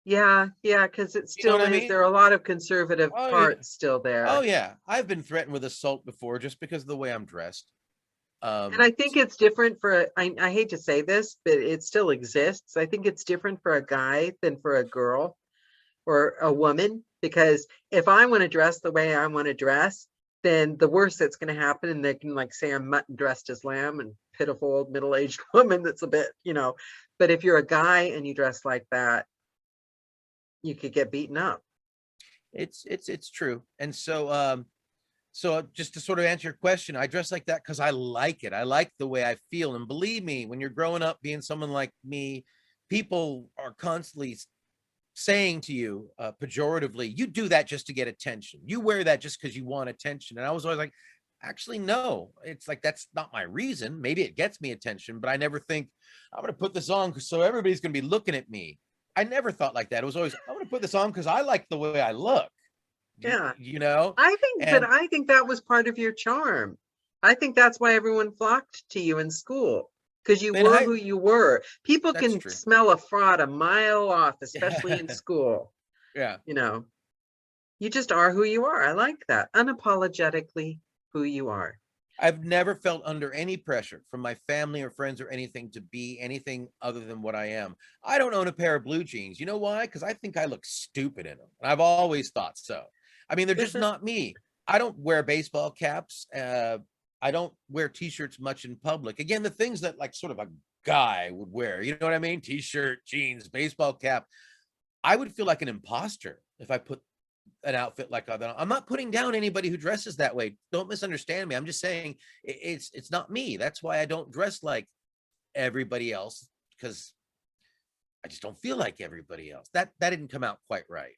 Yeah, because it You know still what I is. mean? There are a lot of conservative Oh, yeah. parts still Oh there. yeah, I've been threatened with assault before just because of the way I'm dressed. And I think it's different for, I hate to say this, but it still exists. I think it's different for a guy than for a girl or a woman, because if I want to dress the way I want to dress, then the worst that's going to happen, and they can like say I'm mutton dressed as lamb and pitiful old middle-aged woman that's a bit, but if you're a guy and you dress like that, you could get beaten up. It's true. And so just to sort of answer your question, I dress like that because I like it. I like the way I feel. And believe me, when you're growing up being someone like me, people are constantly saying to you pejoratively, you do that just to get attention. You wear that just because you want attention. And I was always like, actually, no, it's like, that's not my reason. Maybe it gets me attention, but I never think I'm going to put this on so everybody's going to be looking at me. I never thought like that. It was always, I'm going to put this on because I like the way I look, Yeah. you know? But And I think that was part of your charm. I think that's why everyone flocked to you in school, because you and were I, who you were. People that's can true. smell a fraud a mile off, especially in Yeah. school. Yeah. You know, you just are who you are. I like that. Unapologetically who you are. I've never felt under any pressure from my family or friends or anything to be anything other than what I am. I don't own a pair of blue jeans. You know why? Because I think I look stupid in them. And I've always thought so. I mean, they're just not me. I don't wear baseball caps. I don't wear t-shirts much in public. Again, the things that like sort of a guy would wear, you know what I mean? T-shirt, jeans, baseball cap. I would feel like an imposter if I put an outfit like that. I'm not putting down anybody who dresses that way. Don't misunderstand me. I'm just saying it's not me. That's why I don't dress like everybody else, because I just don't feel like everybody else. That didn't come out quite right.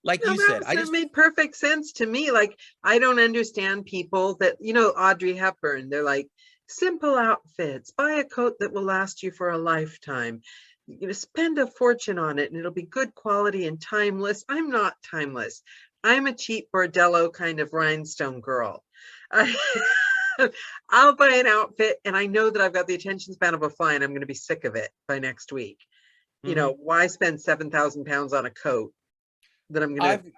Like No, you said, I that just made perfect sense to me. Like, I don't understand people that, Audrey Hepburn, they're like, simple outfits, buy a coat that will last you for a lifetime. Spend a fortune on it and it'll be good quality and timeless. I'm not timeless. I'm a cheap bordello kind of rhinestone girl. I, I'll buy an outfit and I know that I've got the attention span of a fly and I'm going to be sick of it by next week. Mhm. Why spend 7,000 pounds on a coat that I'm going to.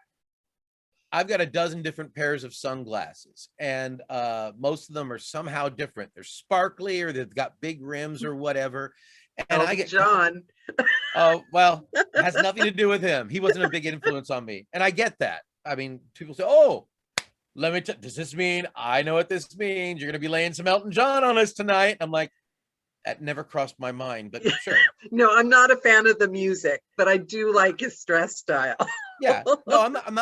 I've got a dozen different pairs of sunglasses, and most of them are somehow different. They're sparkly or they've got big rims or whatever. And I Elton get, John. oh, well, it has nothing to do with him. He wasn't a big influence on me. And I get that. I mean, people say, oh, does this mean I know what this means? You're going to be laying some Elton John on us tonight. I'm like, That never crossed my mind, but sure. No, I'm not a fan of the music, but I do like his dress style. Yeah. No, I'm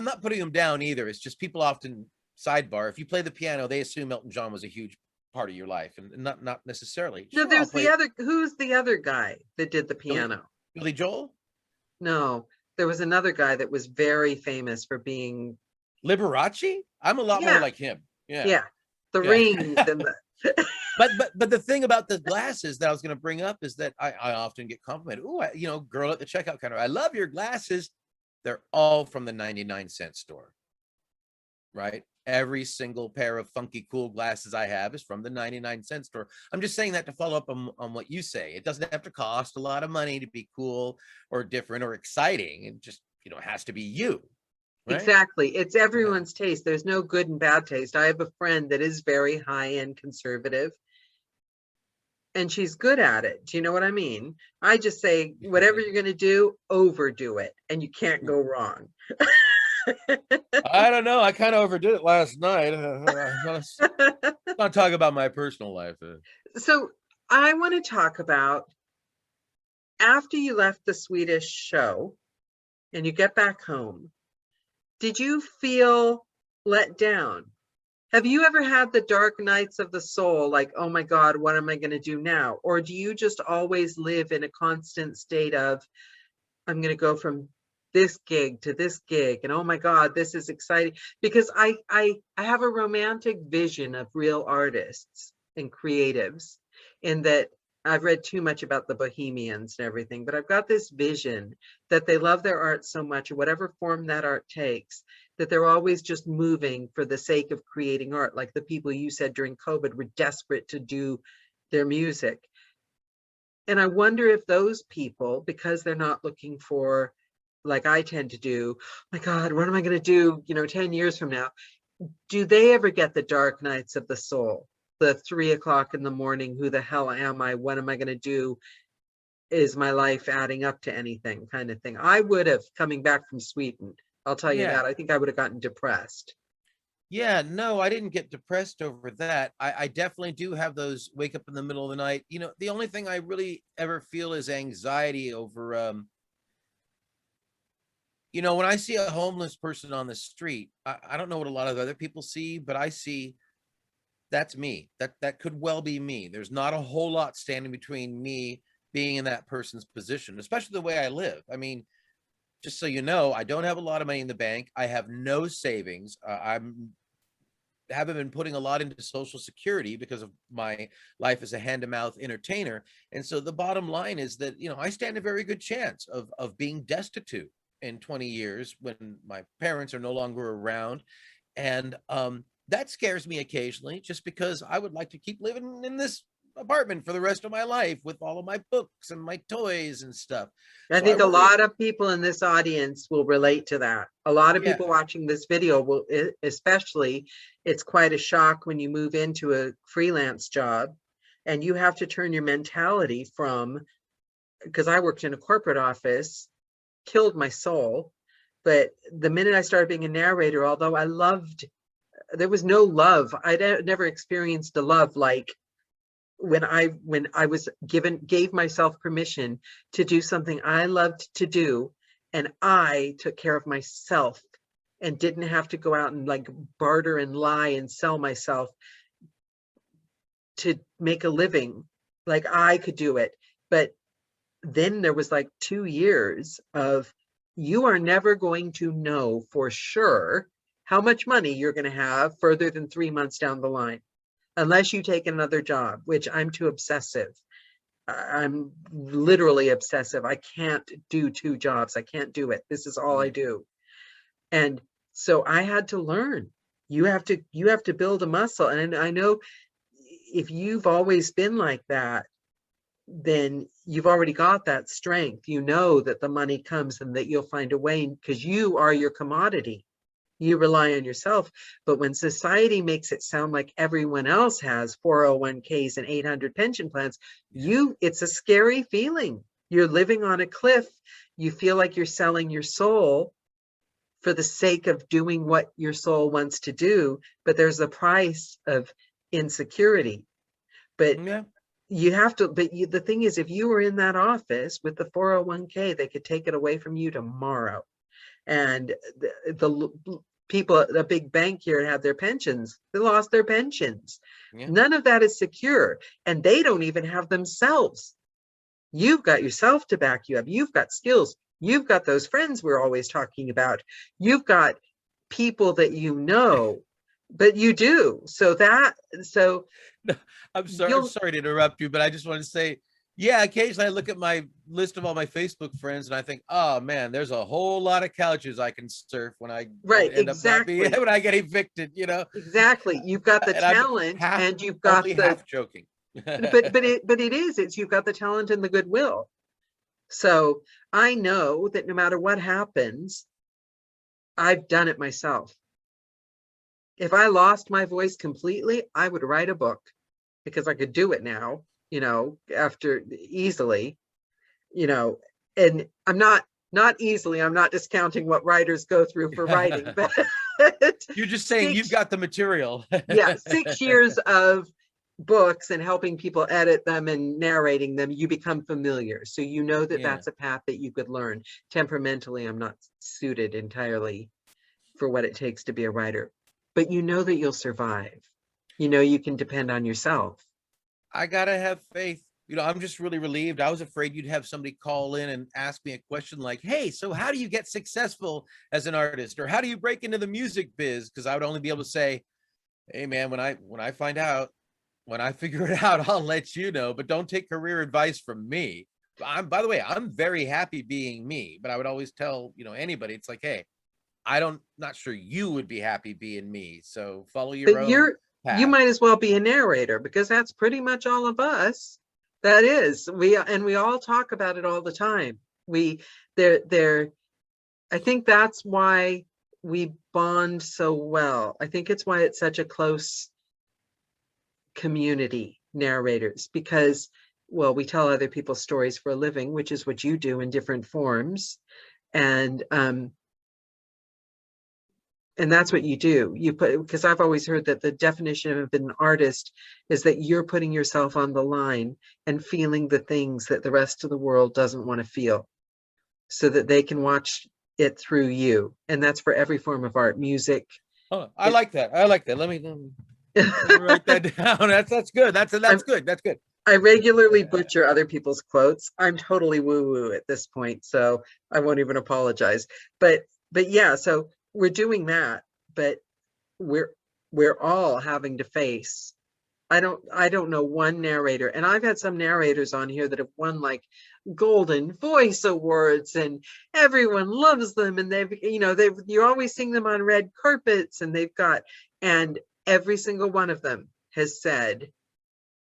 not putting him down either. It's just people often sidebar. If you play the piano, they assume Elton John was a huge part of your life, and not necessarily. No, Sure, I'll there's the play other, who's the other guy that did the Billy, piano? Billy Joel, No, there was another guy that was very famous for being, Liberace. I'm a lot more yeah, like him. Yeah. yeah, the Yeah. rings and the but the thing about the glasses that I was going to bring up is that I often get complimented. Oh, girl at the checkout counter, I love your glasses. They're all from the 99-cent store, right? Every single pair of funky cool glasses I have is from the 99-cent store. I'm just saying that to follow up on what you say. It doesn't have to cost a lot of money to be cool or different or exciting. It just, it has to be you, right? exactly. It's Yeah. everyone's taste. There's no good and bad taste. I have a friend that is very high-end conservative, and she's good at it. Do you know what I mean? I just say, whatever you're going to do, overdo it, and you can't go wrong. I don't know. I kind of overdid it last night. Let's not talk about my personal life. So I want to talk about, after you left the Swedish show and you get back home, did you feel let down? Have you ever had the dark nights of the soul, like, oh my God, what am I going to do now? Or do you just always live in a constant state of, I'm going to go from this gig to this gig, and oh my God, this is exciting? Because I have a romantic vision of real artists and creatives, in that I've read too much about the Bohemians and everything, but I've got this vision that they love their art so much, or whatever form that art takes, that they're always just moving for the sake of creating art. Like the people you said during COVID were desperate to do their music. And I wonder if those people, because they're not looking for, like I tend to do, my God, what am I going to do, 10 years from now? Do they ever get the dark nights of the soul? The 3 o'clock in the morning, who the hell am I? What am I going to do? Is my life adding up to anything, kind of thing? I would have, coming back from Sweden, I'll tell you Yeah. that. I think I would have gotten depressed. Yeah, no, I didn't get depressed over that. I definitely do have those wake up in the middle of the night. The only thing I really ever feel is anxiety over, when I see a homeless person on the street, I don't know what a lot of other people see, but I see that's me. That could well be me. There's not a whole lot standing between me being in that person's position, especially the way I live. I mean, just so you know, I don't have a lot of money in the bank. I have no savings. Haven't been putting a lot into Social Security because of my life as a hand-to-mouth entertainer. And so the bottom line is that, I stand a very good chance of being destitute in 20 years when my parents are no longer around. And that scares me occasionally, just because I would like to keep living in this apartment for the rest of my life with all of my books and my toys and stuff. I So I think a worry. lot of people in this audience will relate to that. A lot of Yeah. people watching this video will, especially, it's quite a shock when you move into a freelance job and you have to turn your mentality from, because I worked in a corporate office, killed my soul. But the minute I started being a narrator, although I loved, there was no love. I'd never experienced a love like when I was gave myself permission to do something I loved to do, and I took care of myself and didn't have to go out and like barter and lie and sell myself to make a living. Like I could do it. But then there was like 2 years of, you are never going to know for sure how much money you're going to have further than 3 months down the line, unless you take another job, which I'm too obsessive. I'm literally obsessive. I can't do 2 jobs. I can't do it. This is all I do. And so I had to learn. You have to build a muscle. And I know if you've always been like that, then you've already got that strength. You know that the money comes and that you'll find a way, because you are your commodity. You rely on yourself. But when society makes it sound like everyone else has 401ks and 800 pension plans, it's a scary feeling. You're living on a cliff. You feel like you're selling your soul for the sake of doing what your soul wants to do, but there's a price of insecurity. But Yeah. you have to, but the thing is, if you were in that office with the 401k, they could take it away from you tomorrow. And the people at a big bank here had their pensions. They lost their pensions. Yeah. None of that is secure. And they don't even have themselves. You've got yourself to back you up. You've got skills. You've got those friends we're always talking about. You've got people that you know, but you do. So I'm sorry to interrupt you, but I just want to say, yeah, occasionally I look at my list of all my Facebook friends and I think, oh man, there's a whole lot of couches I can surf when I end up not being, when I get evicted, you know. Exactly. You've got the And talent and you've got only half joking. but you've got the talent and the goodwill. So I know that no matter what happens, I've done it myself. If I lost my voice completely, I would write a book because I could do it now, you know, after easily, you know, and I'm not easily, I'm not discounting what writers go through for writing, but you're just saying you've got the material. Yeah, 6 years of books and helping people edit them and narrating them, you become familiar. So you know that that's a path that you could learn. Temperamentally, I'm not suited entirely for what it takes to be a writer, but you know that you'll survive. You know, you can depend on yourself. I gotta have faith. You know, I'm just really relieved. I was afraid you'd have somebody call in and ask me a question like, hey, so how do you get successful as an artist? Or how do you break into the music biz? Because I would only be able to say, hey man, when I find out, when I figure it out, I'll let you know, but don't take career advice from me. By the way, I'm very happy being me, but I would always tell, you know, anybody, it's like, hey, not sure you would be happy being me. So follow your own path. You might as well be a narrator because that's pretty much all of us. That is, we all talk about it all the time. I think that's why we bond so well. I think it's why it's such a close community, narrators, because, well, we tell other people's stories for a living, which is what you do in different forms. And that's what you do. You put, because I've always heard that the definition of an artist is that you're putting yourself on the line and feeling the things that the rest of the world doesn't want to feel so that they can watch it through you. And that's for every form of art, music. Oh, I like that. Let me write that down. That's good. That's good. That's good. I regularly butcher other people's quotes. I'm totally woo-woo at this point, so I won't even apologize. But yeah, so we're doing that, but we're all having to face. I don't know one narrator, and I've had some narrators on here that have won like Golden Voice Awards, and everyone loves them, and you always seeing them on red carpets, and and every single one of them has said,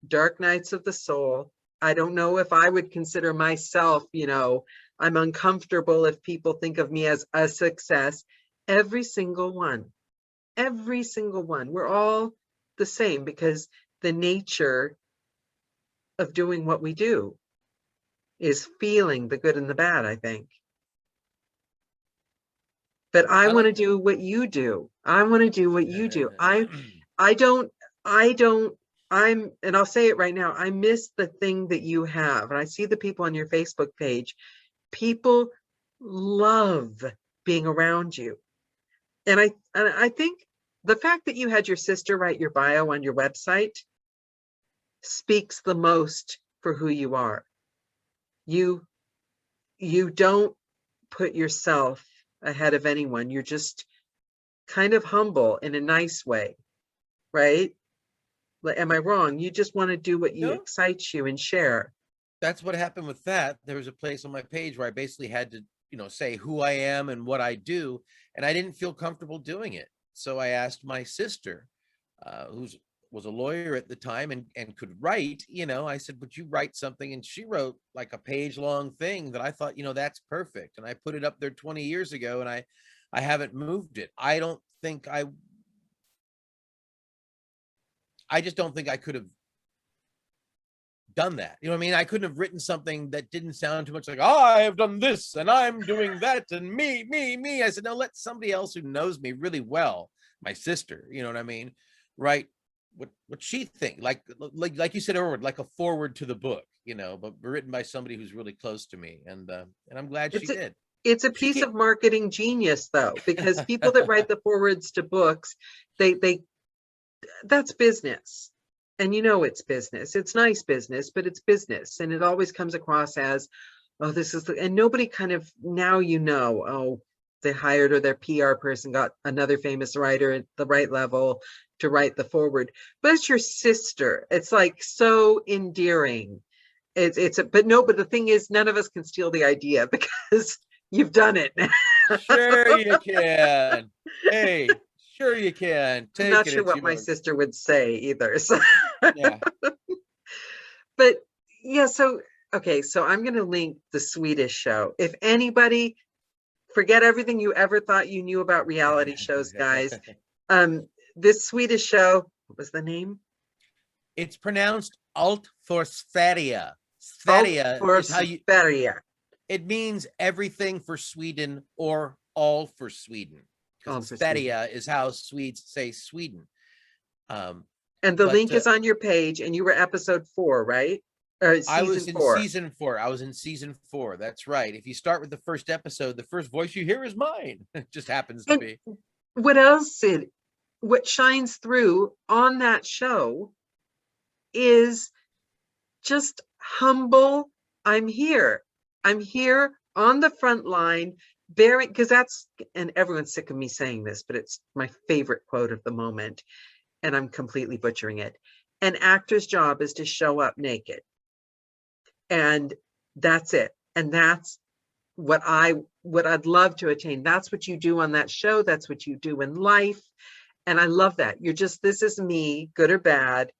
dark nights of the soul. I don't know if I would consider myself, I'm uncomfortable if people think of me as a success. Every single one, we're all the same because the nature of doing what we do is feeling the good and the bad, I think. But I want to do what you do. And I'll say it right now, I miss the thing that you have. And I see the people on your Facebook page. People love being around you. And I think the fact that you had your sister write your bio on your website speaks the most for who you are. You don't put yourself ahead of anyone. You're just kind of humble in a nice way, right? Am I wrong? You just want to do what excites you and share. That's what happened with that. There was a place on my page where I basically had to, say who I am and what I do, and I didn't feel comfortable doing it. So I asked my sister, who was a lawyer at the time and could write, I said, would you write something? And she wrote like a page-long thing that I thought, that's perfect. And I put it up there 20 years ago, and I haven't moved it. I just don't think I could have done that. You know what I mean? I couldn't have written something that didn't sound too much like, oh, I have done this and I'm doing that and me. I said, no, let somebody else who knows me really well, my sister, you know what I mean, write what she think, like you said earlier, like a forward to the book, but written by somebody who's really close to me, and I'm glad she did. It's a She piece can't. of marketing genius, though, because people that write the forwards to books, they that's business. And it's business. It's nice business, but it's business. And it always comes across as, oh, this is and nobody kind of, now, oh, they hired, or their PR person got another famous writer at the right level to write the forward. But it's your sister. It's like so endearing. But the thing is, none of us can steal the idea because you've done it. Sure you can. Hey, sure you can. I'm not sure what my sister would say either. So. Yeah. But yeah, so okay, so I'm going to link the Swedish show. If anybody, forget everything you ever thought you knew about reality shows, guys. This Swedish show, what was the name? It's pronounced Allt for Sverige. Sverige is how you. Sverige. It means everything for Sweden or all for Sweden. Because Sverige is how Swedes say Sweden. And the link is on your page, and you were episode 4, right? I was in season 4. I was in season 4. That's right. If you start with the first episode, the first voice you hear is mine. It just happens to be. What shines through on that show is just humble. I'm here on the front line, because and everyone's sick of me saying this, but it's my favorite quote of the moment. And I'm completely butchering it. An actor's job is to show up naked. And that's it. And that's what I'd love to attain. That's what you do on that show. That's what you do in life. And I love that. This is me, good or bad.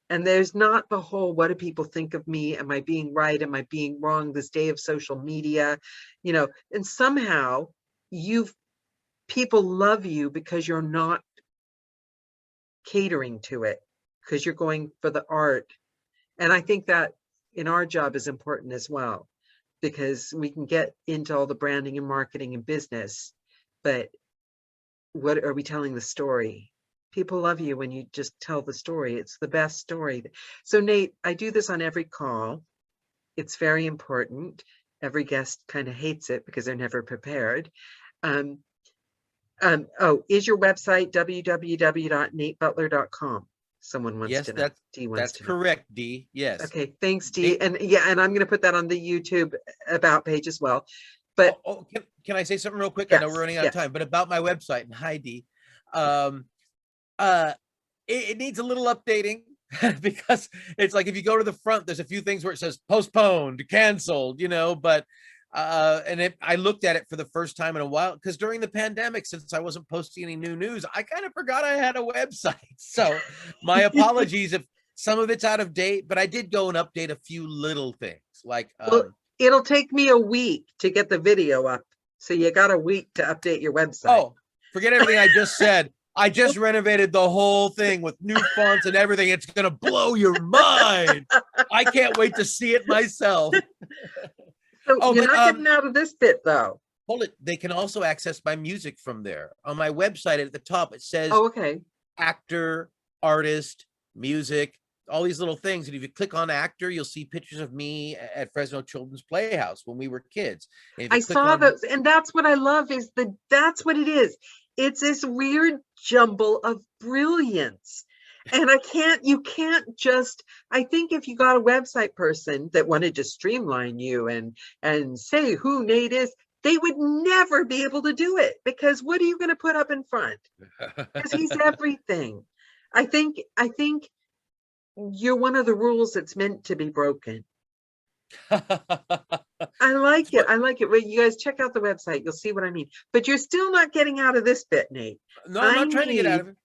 And there's not the whole, what do people think of me? Am I being right? Am I being wrong? This day of social media, and somehow people love you because you're not catering to it, because you're going for the art. And I think that in our job is important as well, because we can get into all the branding and marketing and business, but what are we telling the story? People love you when you just tell the story. It's the best story. So Nate, I do this on every call. It's very important. Every guest kind of hates it because they're never prepared. Is your website www.natebutler.com? Someone wants to know. That's correct, Dee. Yes. Okay, thanks, Dee. And I'm going to put that on the YouTube about page as well. But can I say something real quick? Yes, I know we're running out of time, but about my website, and hi, Dee. It needs a little updating because it's like, if you go to the front, there's a few things where it says postponed, canceled, but I looked at it for the first time in a while, because during the pandemic, since I wasn't posting any new news, I kind of forgot I had a website. So my apologies if some of it's out of date, but I did go and update a few little things like, it'll take me a week to get the video up. So you got a week to update your website. Oh, forget everything I just said. I just renovated the whole thing with new fonts and everything. It's going to blow your mind. I can't wait to see it myself. So you're not getting out of this bit, though. Hold it. They can also access my music from there. On my website at the top, it says actor, artist, music, all these little things. And if you click on actor, you'll see pictures of me at Fresno Children's Playhouse when we were kids. I saw those. And that's what I love that's what it is. It's this weird jumble of brilliance. And I think if you got a website person that wanted to streamline you and say who Nate is, they would never be able to do it, because what are you going to put up in front? Because he's everything. I think you're one of the rules that's meant to be broken. I like it. Well, you guys check out the website. You'll see what I mean. But you're still not getting out of this bit, Nate. No, I'm not trying to get out of it.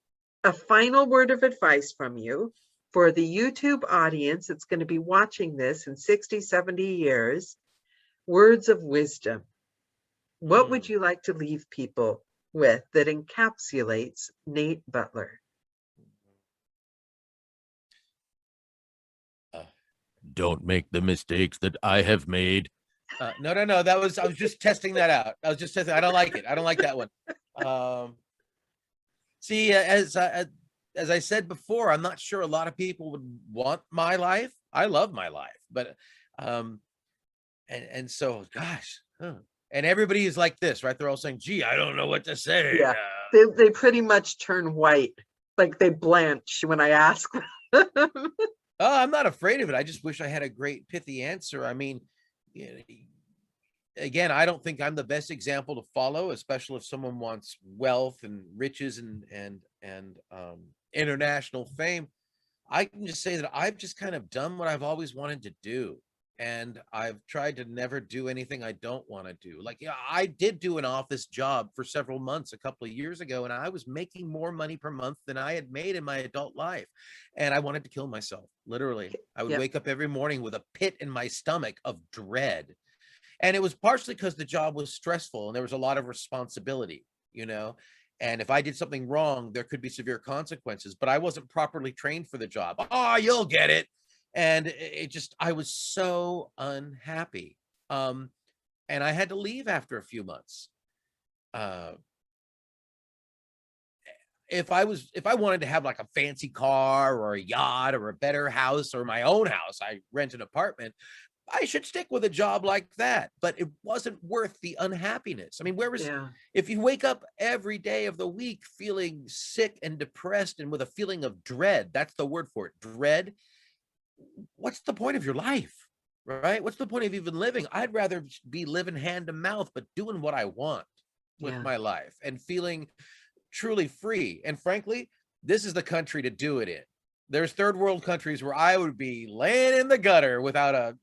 A final word of advice from you for the YouTube audience that's going to be watching this in 60, 70 years. Words of wisdom. What would you like to leave people with that encapsulates Nate Butler? Don't make the mistakes that I have made. No. I was just testing that out. I don't like it. I don't like that one. See, as as I said before, I'm not sure a lot of people would want my life. I love my life, but and so gosh, and everybody is like this, right? They're all saying, gee, I don't know what to say. Yeah, they pretty much turn white, like they blanch when I ask them. Oh, I'm not afraid of it. I just wish I had a great pithy answer. I mean, again, I don't think I'm the best example to follow, especially if someone wants wealth and riches and international fame. I can just say that I've just kind of done what I've always wanted to do. And I've tried to never do anything I don't want to do. Like, yeah, I did do an office job for several months a couple of years ago, and I was making more money per month than I had made in my adult life. And I wanted to kill myself, literally. I would Yeah. wake up every morning with a pit in my stomach of dread. And it was partially because the job was stressful and there was a lot of responsibility, and if I did something wrong, there could be severe consequences, but I wasn't properly trained for the job. Oh, you'll get it. And I was so unhappy. And I had to leave after a few months. If I wanted to have like a fancy car or a yacht or a better house or my own house, I rent an apartment, I should stick with a job like that, but it wasn't worth the unhappiness. I mean, if you wake up every day of the week feeling sick and depressed and with a feeling of dread, that's the word for it, dread, what's the point of your life, right? What's the point of even living? I'd rather be living hand to mouth, but doing what I want with my life and feeling truly free. And frankly, this is the country to do it in. There's third world countries where I would be laying in the gutter without a,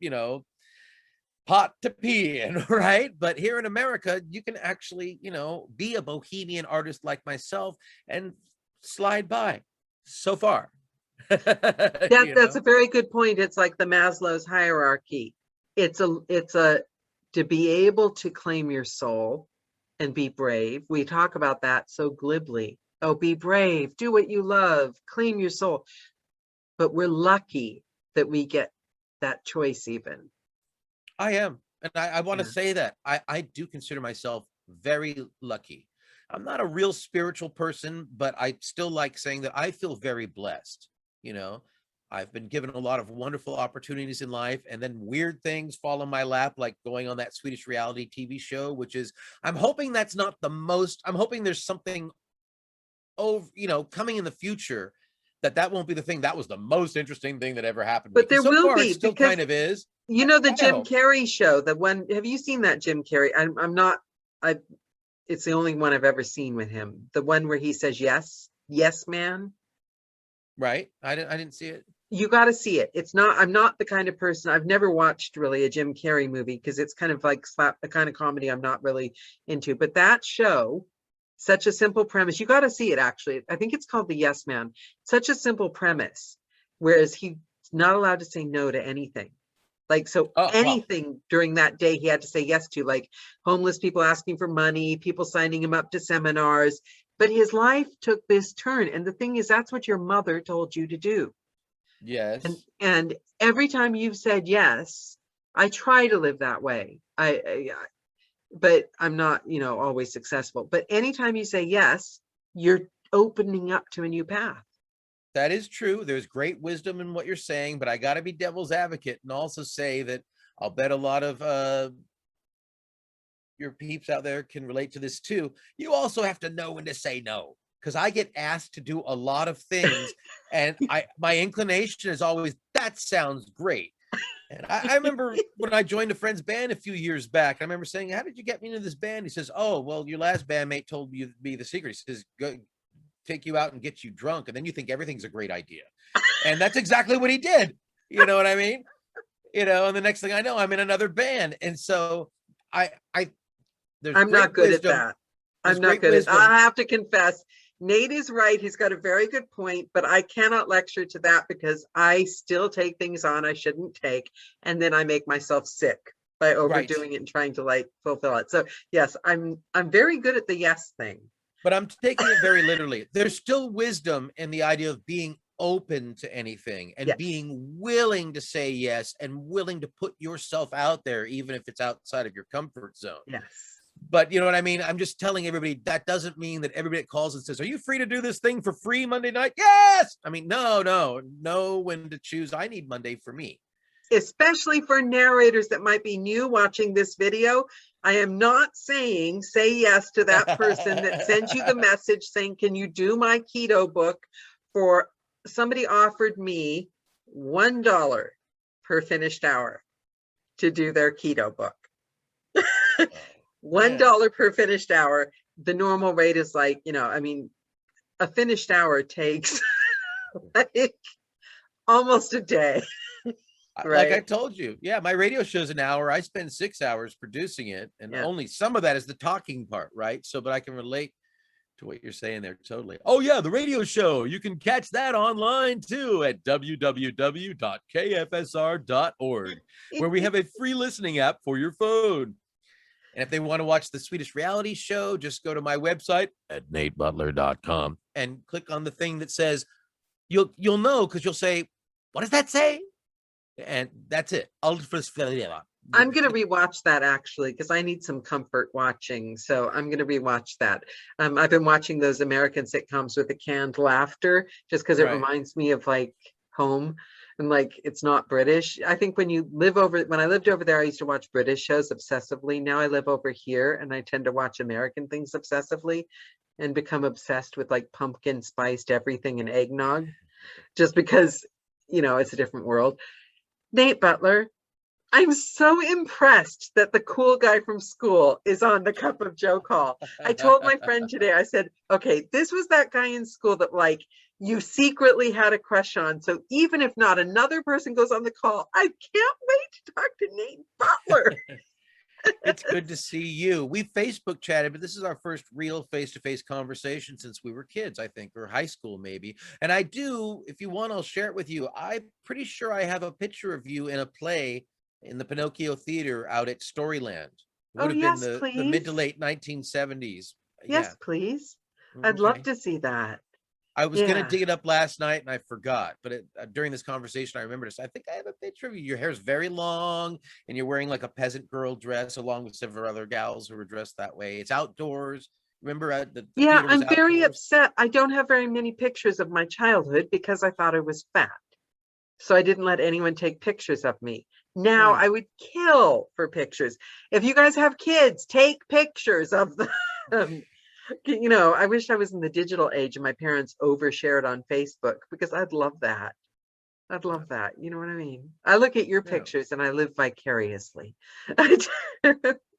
pot to pee in, right? But here in America, you can actually, be a bohemian artist like myself and slide by so far. That's a very good point. It's like the Maslow's hierarchy. It's to be able to claim your soul and be brave. We talk about that so glibly. Oh, be brave, do what you love, claim your soul. But we're lucky that we get that choice even. I am. And I want to say that I do consider myself very lucky. I'm not a real spiritual person, but I still like saying that I feel very blessed. I've been given a lot of wonderful opportunities in life, and then weird things fall in my lap, like going on that Swedish reality TV show, which is, I'm hoping that's not the most, I'm hoping there's something coming in the future that won't be the thing. That was the most interesting thing that ever happened. But there so will far, be, it still kind of is. The Jim Carrey show, the one, have you seen that Jim Carrey? It's the only one I've ever seen with him. The one where he says, yes, man. Right. I didn't see it. You got to see it. I'm not the kind of person, I've never watched really a Jim Carrey movie because it's kind of like the kind of comedy I'm not really into. But that show, such a simple premise. You got to see it, actually. I think it's called The Yes Man. Such a simple premise, whereas he's not allowed to say no to anything. Like, so anything during that day he had to say yes to, like homeless people asking for money, people signing him up to seminars. But his life took this turn. And the thing is, that's what your mother told you to do. Yes. And every time you've said yes, I try to live that way. But I'm not, always successful. But anytime you say yes, you're opening up to a new path. That is true. There's great wisdom in what you're saying, but I got to be devil's advocate and also say that I'll bet a lot of your peeps out there can relate to this too. You also have to know when to say no, because I get asked to do a lot of things and my inclination is always, that sounds great. And I remember when I joined a friend's band a few years back, I remember saying, how did you get me into this band? He says, oh, well, your last bandmate told you to be the secret. He says, go take you out and get you drunk. And then you think everything's a great idea. And that's exactly what he did. You know what I mean? And the next thing I know, I'm in another band. And so I'm not good at that. I'm not good at, I have to confess, Nate is right. He's got a very good point, but I cannot lecture to that because I still take things on I shouldn't take. And then I make myself sick by overdoing it and trying to fulfill it. So yes, I'm very good at the yes thing. But I'm taking it very literally. There's still wisdom in the idea of being open to anything and being willing to say yes and willing to put yourself out there, even if it's outside of your comfort zone. Yes. But you know what I mean? I'm just telling everybody that doesn't mean that everybody that calls and says, are you free to do this thing for free Monday night? Yes. I mean, no, know when to choose. I need Monday for me. Especially for narrators that might be new watching this video. I am not saying say yes to that person that sends you the message saying, can you do my keto book for, somebody offered me $1 per finished hour to do their keto book. $1 per finished hour. The normal rate is like, you know, I mean, a finished hour takes like almost a day. Like I Right. told you, yeah, my radio show's an hour. I spend 6 hours producing it, and Yeah. only some of that is the talking part, right? So, but I can relate to what you're saying there totally. Oh yeah, the radio show. You can catch that online too at www.kfsr.org, where we have a free listening app for your phone. And if they want to watch the Swedish reality show, just go to my website at natebutler.com and click on the thing that says, you'll know, because you'll say, what does that say? And that's it. I'm going to rewatch that actually, because I need some comfort watching. So I'm going to rewatch that. I've been watching those American sitcoms with the canned laughter, just because it reminds me of like home, and like it's not British. I think when I lived over there, I used to watch British shows obsessively. Now I live over here and I tend to watch American things obsessively and become obsessed with like pumpkin spiced everything and eggnog, just because, you know, it's a different world. Nate Butler, I'm so impressed that the cool guy from school is on the Cup of Joe call. I told my friend today, I said, okay, this was that guy in school that like you secretly had a crush on. So even if not another person goes on the call, I can't wait to talk to Nate Butler. It's good to see you. We Facebook chatted, but this is our first real face-to-face conversation since we were kids, I think, or high school maybe. And I do, if you want, I'll share it with you. I'm pretty sure I have a picture of you in a play in the Pinocchio Theater out at Storyland. It would have been the mid to late 1970s. Yes, please. I'd love to see that. I was going to dig it up last night and I forgot, but during this conversation, I remembered this. I think I have a picture of you. Your hair's very long and you're wearing like a peasant girl dress along with several other gals who were dressed that way. It's outdoors. Remember the yeah, theater was I'm very outdoors? upset. I don't have very many pictures of my childhood because I thought I was fat. So I didn't let anyone take pictures of me. Now I would kill for pictures. If you guys have kids, take pictures of them. You know, I wish I was in the digital age and my parents overshared on Facebook, because I'd love that. I'd love that. You know what I mean? I look at your pictures and I live vicariously.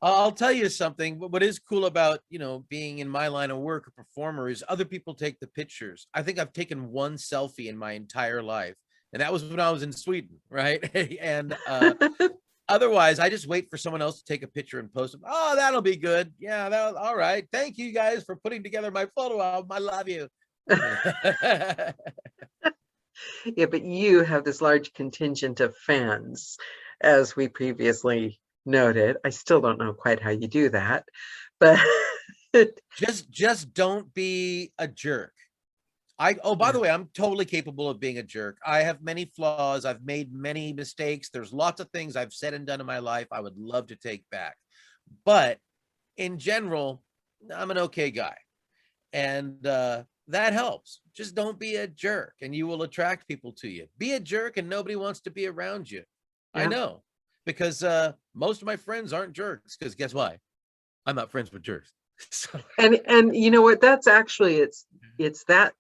I'll tell you something. What is cool about, you know, being in my line of work, a performer, is other people take the pictures. I think I've taken one selfie in my entire life, and that was when I was in Sweden, right? And otherwise, I just wait for someone else to take a picture and post them. Oh, that'll be good. Yeah, all right. Thank you guys for putting together my photo album. I love you. Yeah, but you have this large contingent of fans, as we previously noted. I still don't know quite how you do that, but just don't be a jerk. By the way, I'm totally capable of being a jerk. I have many flaws. I've made many mistakes. There's lots of things I've said and done in my life I would love to take back. But in general, I'm an okay guy. And that helps. Just don't be a jerk and you will attract people to you. Be a jerk and nobody wants to be around you. Yeah. I know, because most of my friends aren't jerks, because guess why? I'm not friends with jerks. So. And you know what? That's actually, it's that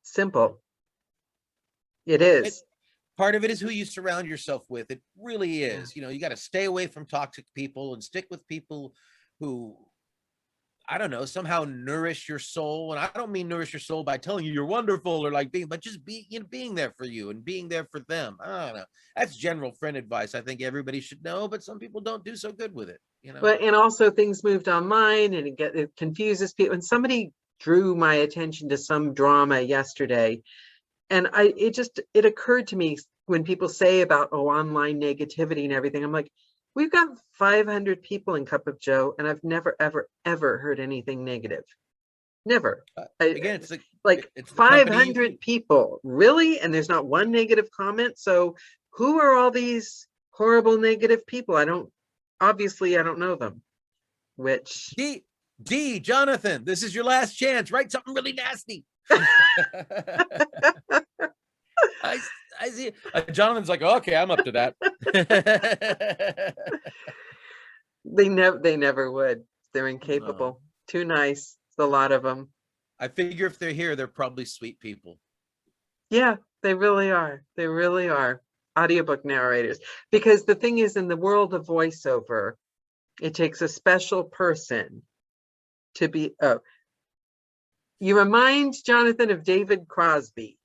simple. It is. Part of it is who you surround yourself with. It really is. You know, you got to stay away from toxic people and stick with people who, I don't know, somehow nourish your soul. And I don't mean nourish your soul by telling you you're wonderful or like but just being there for you and being there for them. I don't know. That's general friend advice I think everybody should know, but some people don't do so good with it, you know. But and also things moved online and it confuses people. And somebody drew my attention to some drama yesterday, and it occurred to me when people say about online negativity and everything, I'm like, we've got 500 people in Cup of Joe, and I've never, ever, ever heard anything negative. Never. Again, it's like it's 500 people, really? And there's not one negative comment. So who are all these horrible negative people? Obviously, I don't know them. which Jonathan, this is your last chance. Write something really nasty. I see. Jonathan's like, okay, I'm up to that. they never would. They're incapable. No. Too nice. It's a lot of them. I figure if they're here, they're probably sweet people. Yeah, they really are. They really are. Audiobook narrators. Because the thing is, in the world of voiceover, it takes a special person to be. Oh, you remind Jonathan of David Crosby.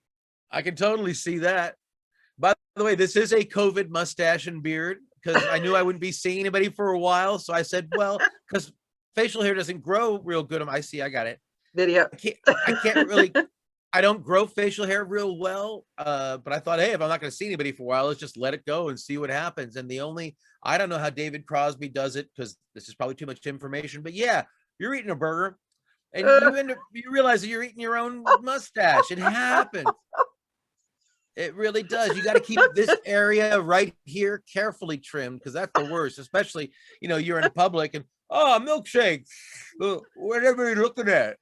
I can totally see that. By the way, this is a COVID mustache and beard because I knew I wouldn't be seeing anybody for a while. So I said, well, because facial hair doesn't grow real good. I see. I got it. Video. I can't really. I don't grow facial hair real well. But I thought, hey, if I'm not going to see anybody for a while, let's just let it go and see what happens. And I don't know how David Crosby does it because this is probably too much information. But yeah, you're eating a burger and you realize that you're eating your own mustache. It happens. It really does. You got to keep this area right here carefully trimmed because that's the worst, especially, you're in public and, milkshake, whatever you're looking at,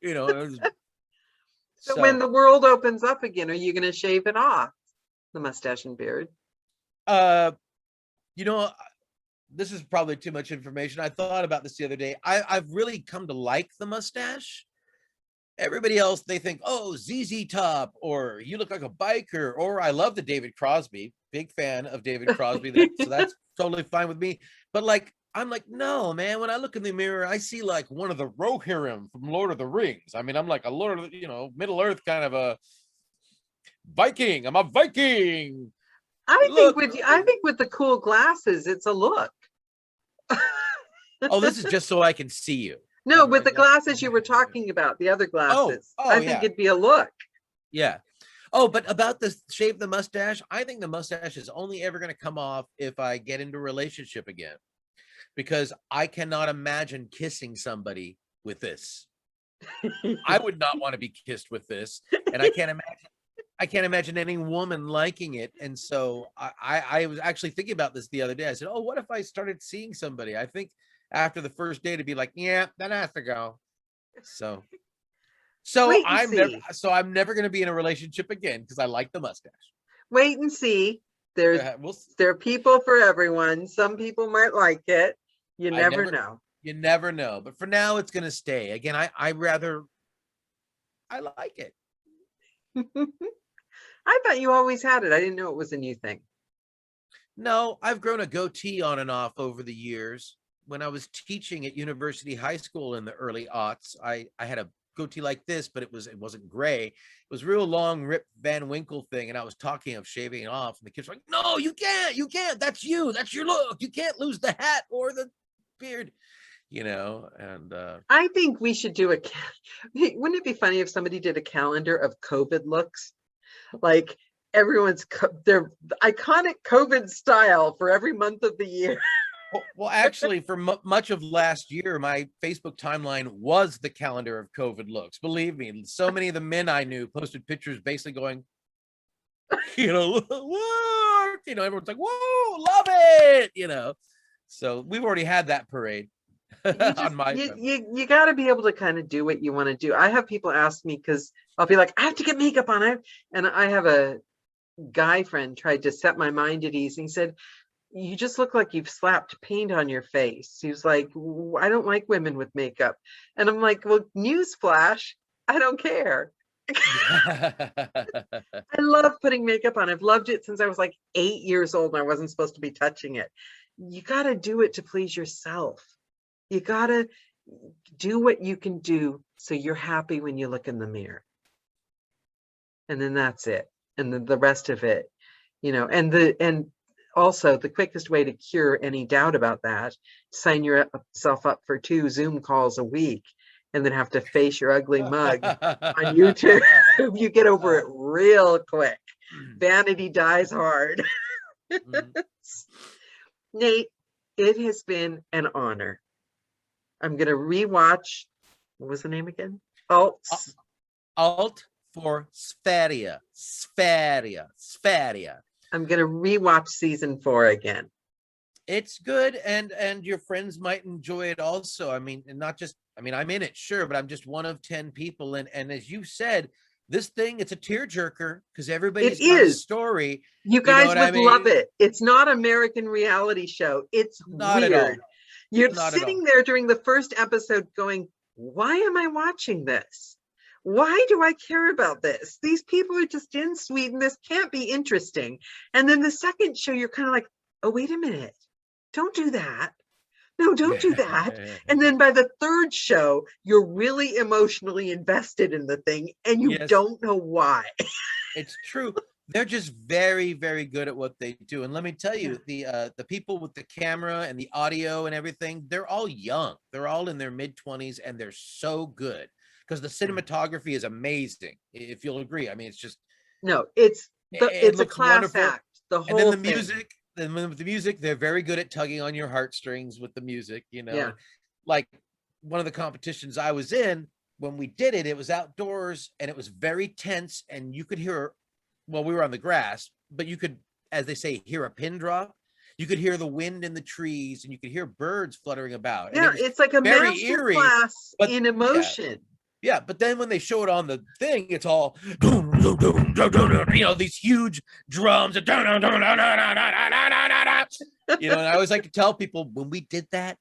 So when the world opens up again, are you going to shave it off, the mustache and beard? This is probably too much information. I thought about this the other day. I've really come to like the mustache. Everybody else, they think, oh, ZZ Top, or you look like a biker, or I love the David Crosby, big fan of David Crosby. So that's totally fine with me. But I'm like, no, man, when I look in the mirror, I see like one of the Rohirrim from Lord of the Rings. I mean, I'm like a Lord of, Middle Earth kind of a Viking. I'm a Viking. I think with the cool glasses, it's a look. Oh, this is just so I can see you. No, with the glasses you were talking about, the other glasses. I think it'd be a look. Yeah. Oh, but about the shave the mustache, I think the mustache is only ever going to come off if I get into a relationship again. Because I cannot imagine kissing somebody with this. I would not want to be kissed with this. And I can't imagine any woman liking it. And so I was actually thinking about this the other day. I said, oh, what if I started seeing somebody? I think after the first day to be like, yeah, that has to go. So I'm never going to be in a relationship again because I like the mustache. Wait and see. There are people for everyone. Some people might like it. You never know. You never know. But for now, it's going to stay. Again, I like it. I thought you always had it. I didn't know it was a new thing. No, I've grown a goatee on and off over the years. When I was teaching at University High School in the early aughts, I had a goatee like this, but it wasn't gray. It was real long Rip Van Winkle thing. And I was talking of shaving it off. And the kids were like, no, you can't. That's you. That's your look. You can't lose the hat or the beard, and I think we should do wouldn't it be funny if somebody did a calendar of COVID looks? Like everyone's their iconic COVID style for every month of the year. Well, actually, for much of last year, my Facebook timeline was the calendar of COVID looks. Believe me, so many of the men I knew posted pictures basically going, what? Everyone's like, whoa, love it, So we've already had that parade. You got to be able to kind of do what you want to do. I have people ask me because I'll be like, I have to get makeup on it. And I have a guy friend tried to set my mind at ease. And he said, you just look like you've slapped paint on your face. He was like, I don't like women with makeup. And I'm like, well, newsflash, I don't care. I love putting makeup on. I've loved it since I was like 8 years old and I wasn't supposed to be touching it. You got to do it to please yourself. You got to do what you can do so you're happy when you look in the mirror. And then that's it. And then the rest of it, and also the quickest way to cure any doubt about that, sign yourself up for 2 Zoom calls a week and then have to face your ugly mug on YouTube. You get over it real quick. Vanity dies hard. Nate, it has been an honor. I'm going to rewatch. What was the name again? Allt for Sverige. Sverige. I'm going to rewatch season 4 again. It's good, and your friends might enjoy it also. I mean, and not just, I mean, I'm in it, sure, but I'm just one of 10 people. And as you said, this thing, it's a tearjerker because It everybody's got a is. story. You You know guys what I would love mean? it. It's not American reality show. It's Not at all. weird. You're Not at sitting all. there during the first episode going, why am I watching this? Why do I care about this? These people are just in Sweden. This can't be interesting. And then the second show, you're kind of like, oh, wait a minute. Don't do that. No, don't do that. And then by the third show, you're really emotionally invested in the thing and you Yes, don't know why. it's true. They're just very, very good at what they do. And let me tell you, the people with the camera and the audio and everything, they're all young. They're all in their mid-20s, and they're so good because the cinematography is amazing. If you'll agree, I mean, it's just No, it it's a looks class wonderful. act. The And then whole the thing. music, the music, they're very good at tugging on your heartstrings with the music, you know. Yeah. Like one of the competitions I was in, when we did it, it was outdoors and it was very tense, and you could hear, well, we were on the grass, but you could, as they say, hear a pin drop. You could hear the wind in the trees, and you could hear birds fluttering about. And Yeah, it was it's like a very master eerie, class but in yeah, emotion. yeah, but then when they show it on the thing, it's all you know, these huge drums. You know, and I always like to tell people, when we did that,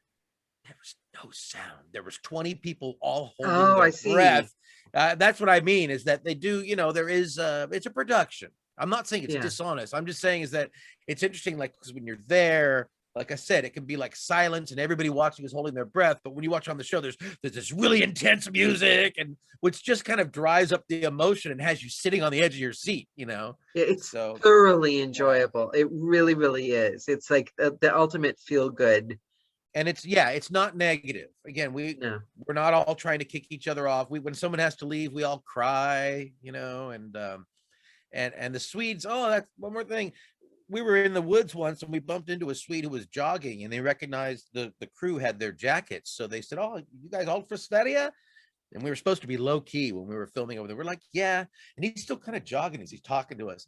there was no sound. There was 20 people all holding Oh, I their see. breath. That's what I mean, is that they do, you know, there is it's a production. I'm not saying it's Yeah. dishonest. I'm just saying is that it's interesting, like, because when you're there, like I said, it can be like silence and everybody watching is holding their breath. But when you watch on the show, there's this really intense music, and which just kind of drives up the emotion and has you sitting on the edge of your seat, you know. It's So thoroughly enjoyable. It really, really is. It's like the ultimate feel good. and it's not negative. Again, No. we're not all trying to kick each other off. When someone has to leave, we all cry, you know. And the Swedes, oh, that's one more thing. We were in the woods once and we bumped into a Swede who was jogging, and they recognized the crew had their jackets. So they said, oh, you guys all for Sverige? And we were supposed to be low key when we were filming over there. We're like, yeah. And he's still kind of jogging as he's talking to us.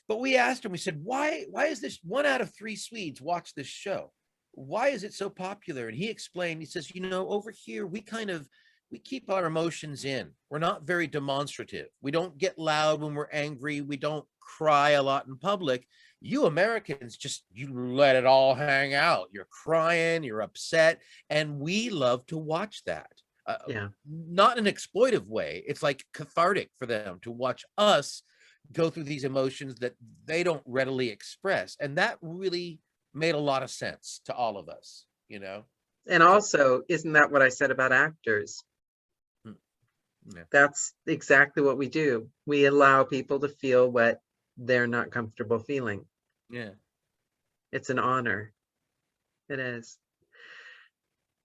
But we asked him, we said, why is this 1 out of 3 Swedes watch this show? Why is it so popular? And he explained, he says, you know, over here, we keep our emotions in. We're not very demonstrative. We don't get loud when we're angry. We don't cry a lot in public. You Americans, you let it all hang out. You're crying, you're upset, and we love to watch that. Yeah. Not in an exploitive way. It's like cathartic for them to watch us go through these emotions that they don't readily express. And that really made a lot of sense to all of us, you know? And also, isn't that what I said about actors? Yeah. That's exactly what we do. We allow people to feel what they're not comfortable feeling. Yeah. It's an honor. It is.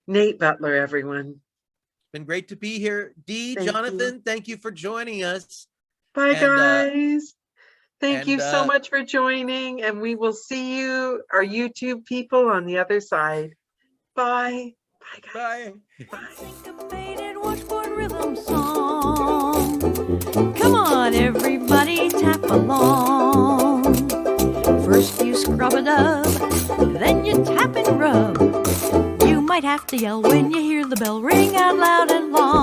Nate Butler, everyone. It's been great to be here. Dee, Thank Jonathan, you. thank you for joining us. Bye, And, guys. Thank you and, so much for joining, and we will see you, our YouTube people, on the other side. Bye. Bye, guys. Bye. Syncopated washboard rhythm song. Come on, everybody, tap along. First you scrub a dub, then you tap and rub. You might have to yell when you hear the bell ring out loud and long.